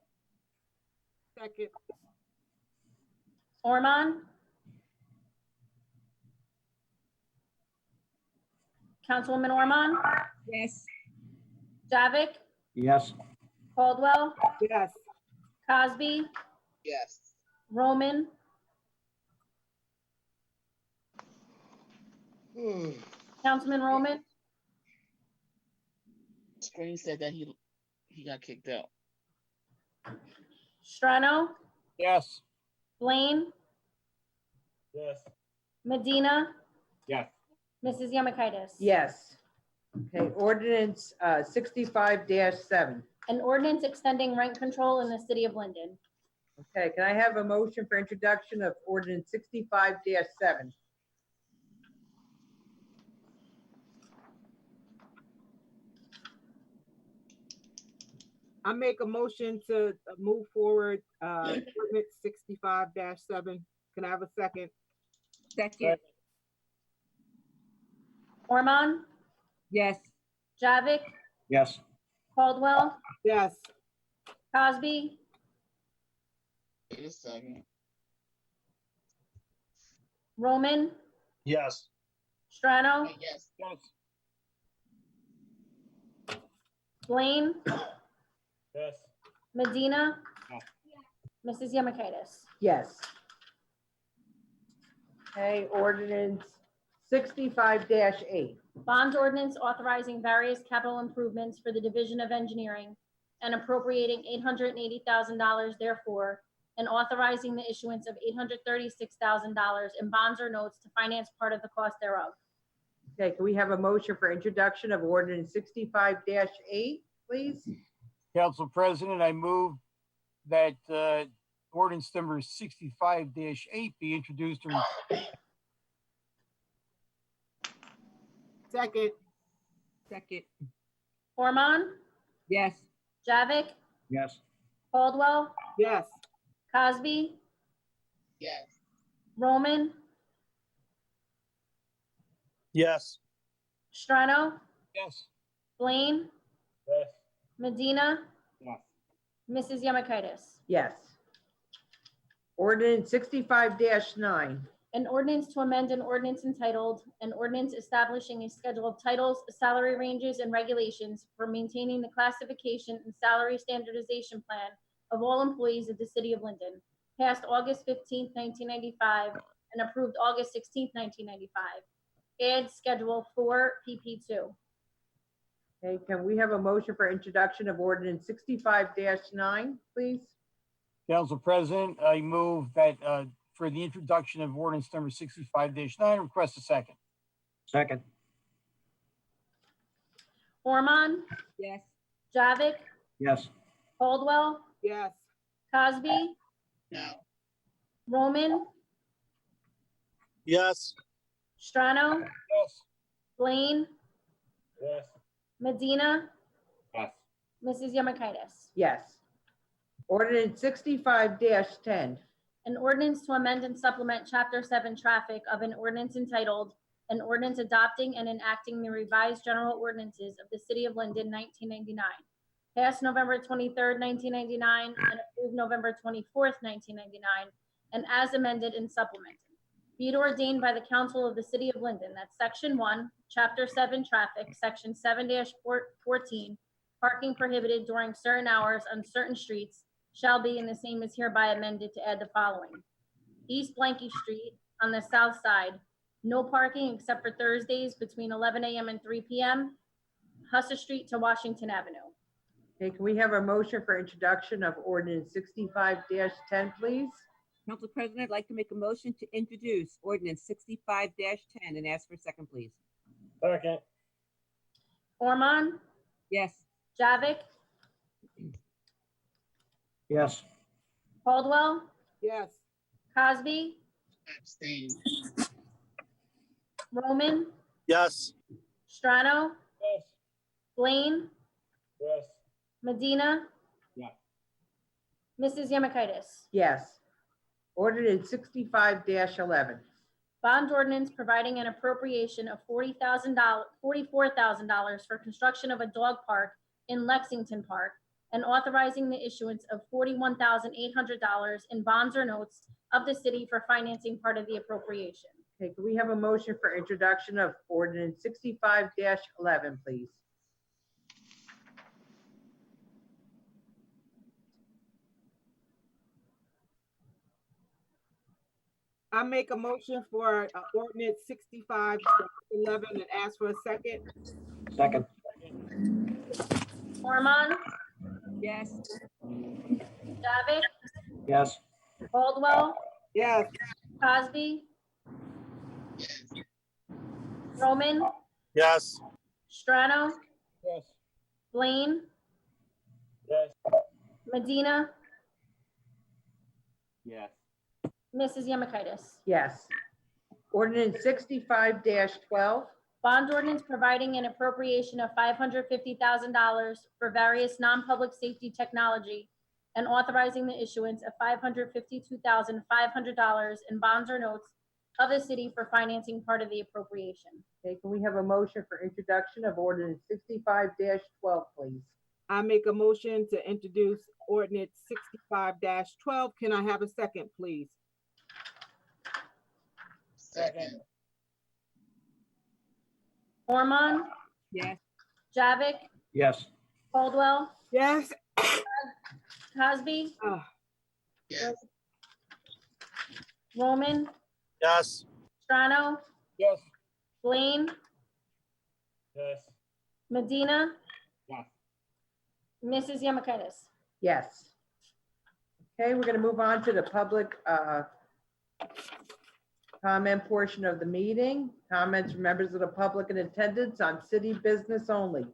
Second. Ormond? Councilwoman Ormond? Yes. Javik? Yes. Caldwell? Yes. Cosby? Yes. Roman? Councilman Roman? Screen said that he got kicked out. Strano? Yes. Blaine? Yes. Medina? Yes. Mrs. Yemakaitis? Yes. Okay, ordinance 65-7. An ordinance extending rent control in the City of Linden. Okay, can I have a motion for introduction of ordinance 65-7? I make a motion to move forward, ordinance 65-7. Can I have a second? Second. Ormond? Yes. Javik? Yes. Caldwell? Yes. Cosby? Wait a second. Roman? Yes. Strano? Yes. Yes. Blaine? Yes. Medina? Yes. Mrs. Yemakaitis? Yes. Okay, ordinance 65-8. Bonds ordinance authorizing various capital improvements for the Division of Engineering and appropriating $880,000 therefore, and authorizing the issuance of $836,000 in bonds or notes to finance part of the cost thereof. Okay, can we have a motion for introduction of ordinance 65-8, please? Council President, I move that ordinance number 65-8 be introduced and Second. Second. Ormond? Yes. Javik? Yes. Caldwell? Yes. Cosby? Yes. Roman? Yes. Strano? yes. Blaine? Yes. Medina? Yes. Mrs. Yemakaitis. Yes. Ordinance 65-9. An ordinance to amend an ordinance entitled, an ordinance establishing a schedule of titles, salary ranges, and regulations for maintaining the classification and salary standardization plan of all employees of the city of Linden, passed August 15th, 1995, and approved August 16th, 1995. Add Schedule 4 PP2. Okay, can we have a motion for introduction of ordinance 65-9, please? Council President, I move that for the introduction of ordinance number 65-9, request a second. Second. Ormond, Yes. Javik, Yes. Caldwell, Yes. Cosby, Roman, Yes. Strano, Yes. Blaine, Yes. Medina, Yes. Mrs. Yemakaitis. Yes. Ordinance 65-10. An ordinance to amend and supplement Chapter 7 Traffic of an ordinance entitled, an ordinance adopting and enacting the revised general ordinances of the city of Linden, 1999. Passed November 23rd, 1999, and approved November 24th, 1999, and as amended and supplemented. Be it ordained by the council of the city of Linden that Section 1, Chapter 7 Traffic, Section 7-14, parking prohibited during certain hours on certain streets shall be, and the same is hereby amended to add the following. East Blanky Street on the south side, no parking except for Thursdays between 11 a.m. and 3 p.m. Hussa Street to Washington Avenue. Okay, can we have a motion for introduction of ordinance 65-10, please? Council President, I'd like to make a motion to introduce ordinance 65-10 and ask for a second, please. Second. Ormond, Yes. Javik, Yes. Caldwell, Yes. Cosby, Roman, Yes. Strano, Yes. Blaine, Yes. Medina, Yes. Mrs. Yemakaitis. Yes. Ordinance 65-11. Bond ordinance providing an appropriation of $44,000 for construction of a dog park in Lexington Park and authorizing the issuance of $41,800 in bonds or notes of the city for financing part of the appropriation. Okay, can we have a motion for introduction of ordinance 65-11, please? I make a motion for ordinance 65-11 and ask for a second. Second. Ormond, Yes. Javik, Yes. Caldwell, Yes. Cosby, Roman, Yes. Strano, Yes. Blaine, Yes. Medina, Yes. Mrs. Yemakaitis. Yes. Ordinance 65-12. Bond ordinance providing an appropriation of $550,000 for various non-public safety technology and authorizing the issuance of $552,500 in bonds or notes of the city for financing part of the appropriation. Okay, can we have a motion for introduction of ordinance 65-12, please? I make a motion to introduce ordinance 65-12. Can I have a second, please? Second. Ormond, Yes. Javik, Yes. Caldwell, Yes. Cosby, Oh, Roman, Yes. Strano, Yes. Blaine, Yes. Medina, Yes. Mrs. Yemakaitis. Yes. Okay, we're going to move on to the public comment portion of the meeting. Comments from members of the public in attendance on city business only.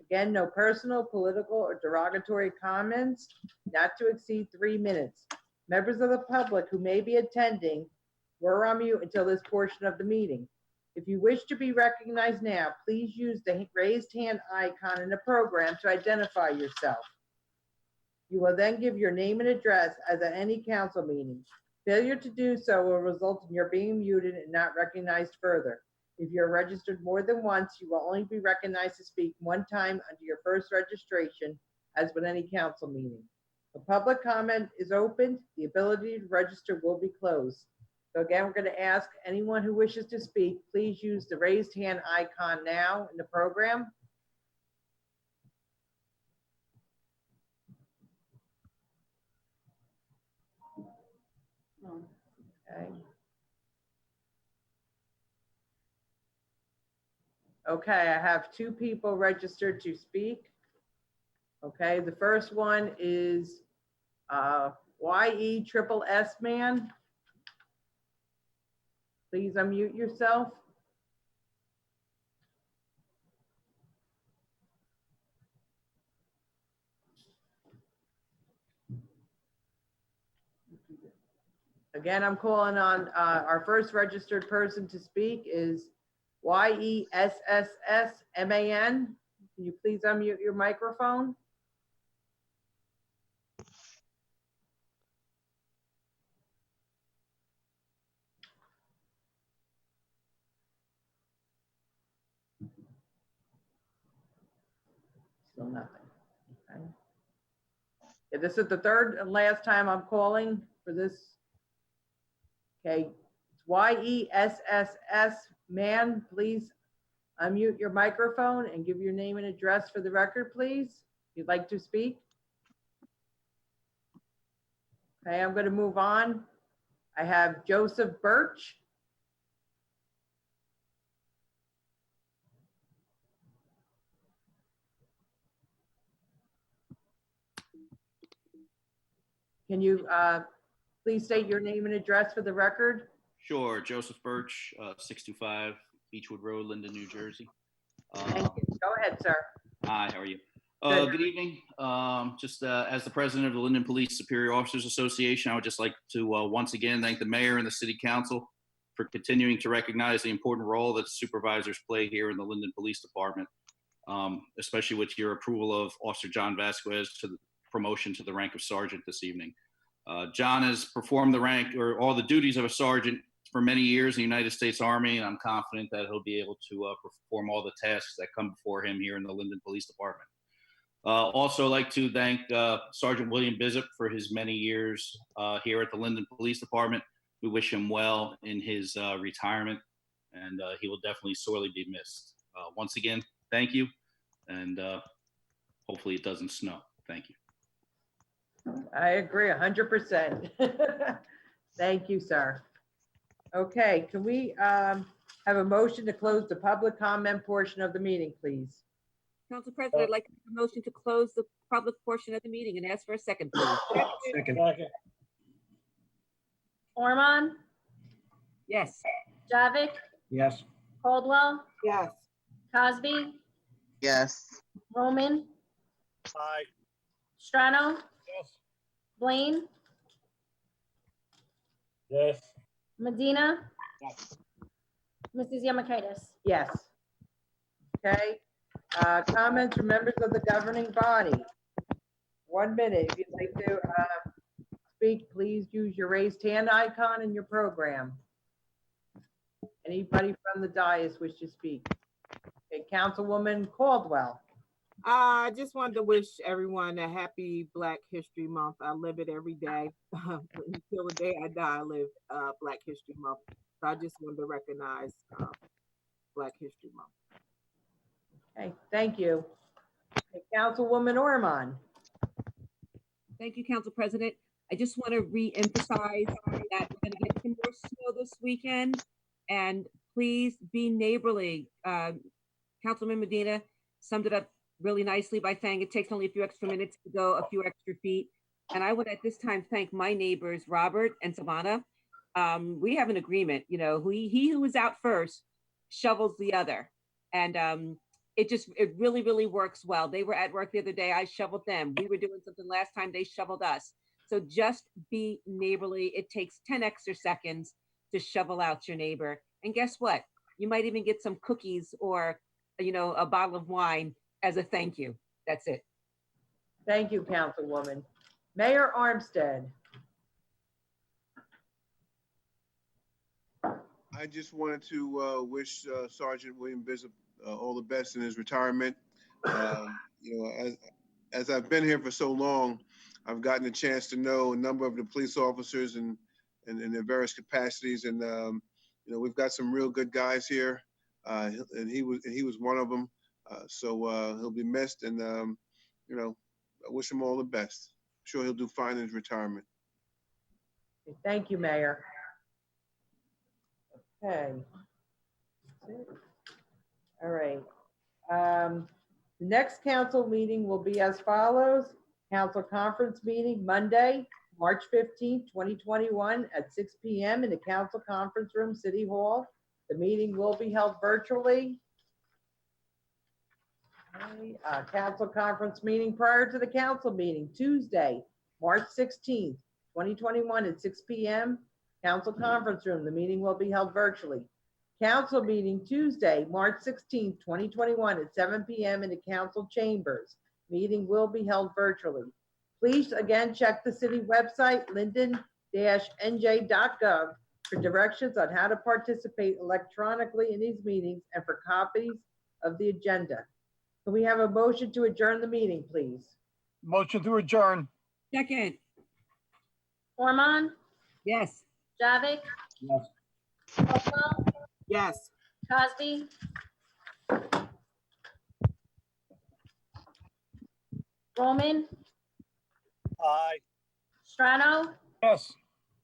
Again, no personal, political, or derogatory comments, not to exceed 3 minutes. Members of the public who may be attending were on mute until this portion of the meeting. If you wish to be recognized now, please use the raised hand icon in the program to identify yourself. You will then give your name and address as at any council meeting. Failure to do so will result in your being muted and not recognized further. If you're registered more than once, you will only be recognized to speak one time under your first registration, as with any council meeting. The public comment is open. The ability to register will be closed. So again, we're going to ask anyone who wishes to speak, please use the raised hand icon now in the program. Okay. Okay, I have 2 people registered to speak. Okay, the first one is YE Man. Please unmute yourself. Again, I'm calling on our first registered person to speak is YESSSMAN. Can you please unmute your microphone? Still nothing. Okay. Yeah, this is the third and last time I'm calling for this. Okay, it's YESSS man. Please unmute your microphone and give your name and address for the record, please. If you'd like to speak. Okay, I'm going to move on. I have Joseph Birch. Can you please state your name and address for the record? Sure, Joseph Birch, 625 Beechwood Road, Linden, New Jersey. Thank you. Go ahead, sir. Hi, how are you? Good. Good evening. As the president of the Linden Police Superior Officers Association, I would just like to once again thank the mayor and the city council for continuing to recognize the important role that supervisors play here in the Linden Police Department, especially with your approval of Officer John Vasquez to the promotion to the rank of sergeant this evening. John has performed the rank or all the duties of a sergeant for many years in the United States Army, and I'm confident that he'll be able to perform all the tasks that come before him here in the Linden Police Department. Also like to thank Sergeant William Bishop for his many years here at the Linden Police Department. We wish him well in his retirement, and he will definitely sorely be missed. Once again, thank you, and hopefully it doesn't snow. Thank you. I agree 100%. Thank you, sir. Okay, can we have a motion to close the public comment portion of the meeting, please? Council President, I'd like to make a motion to close the public portion of the meeting and ask for a second, please. Second. Ormond, Yes. Javik, Yes. Caldwell, Yes. Cosby, Yes. Roman, Aye. Strano, Yes. Blaine, Yes. Medina, Yes. Mrs. Yamakaitis. Yes. Okay. Comments from members of the governing body. 1 minute. If you'd like to speak, please use your raised hand icon in your program. Anybody from the dais wish to speak? Okay, Councilwoman Caldwell. I just wanted to wish everyone a happy Black History Month. I live it every day. Until the day I die, I live Black History Month. So I just wanted to recognize Black History Month. Okay, thank you. Okay, Councilwoman Ormond. Thank you, Council President. I just want to re-emphasize that we're going to get some more snow this weekend, and please be neighborly. Councilman Medina summed it up really nicely by saying it takes only a few extra minutes to go a few extra feet. And I would at this time thank my neighbors, Robert and Savannah. We have an agreement, you know, he who is out first shovels the other. And it really, really works well. They were at work the other day. I shoveled them. We were doing something last time. They shoveled us. So just be neighborly. It takes 10 extra seconds to shovel out your neighbor. And guess what? You might even get some cookies or, you know, a bottle of wine as a thank you. That's it. Thank you, Councilwoman. Mayor Armstead. I just wanted to wish Sergeant William Bishop all the best in his retirement. You know, as I've been here for so long, I've gotten a chance to know a number of the police officers and in their various capacities. And, you know, we've got some real good guys here. And he was one of them. So he'll be missed. And, you know, I wish him all the best. I'm sure he'll do fine in his retirement. Thank you, Mayor. Okay. All right. The next council meeting will be as follows. Council conference meeting Monday, March 15th, 2021 at 6 p.m. in the council conference room, City Hall. The meeting will be held virtually. Okay, council conference meeting prior to the council meeting, Tuesday, March 16th, 2021 at 6 p.m. Council conference room. The meeting will be held virtually. Council meeting Tuesday, March 16th, 2021 at 7 p.m. in the council chambers. Meeting will be held virtually. Please again check the city website, linden-nj.gov, for directions on how to participate electronically in these meetings and for copies of the agenda. Can we have a motion to adjourn the meeting, please? Motion to adjourn. Second, Ormond, yes. Javik, Yes. Hopewell, Yes. Cosby, Roman, Aye. Strano, Yes.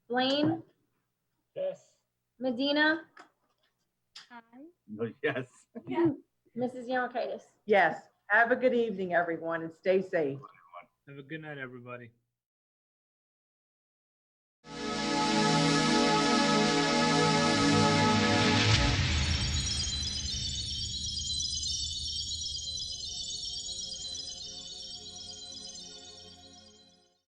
Blaine, Yes. Medina, Yes. Mrs. Yurkaitis. Yes. Have a good evening, everyone, and stay safe. Have a good night, everybody.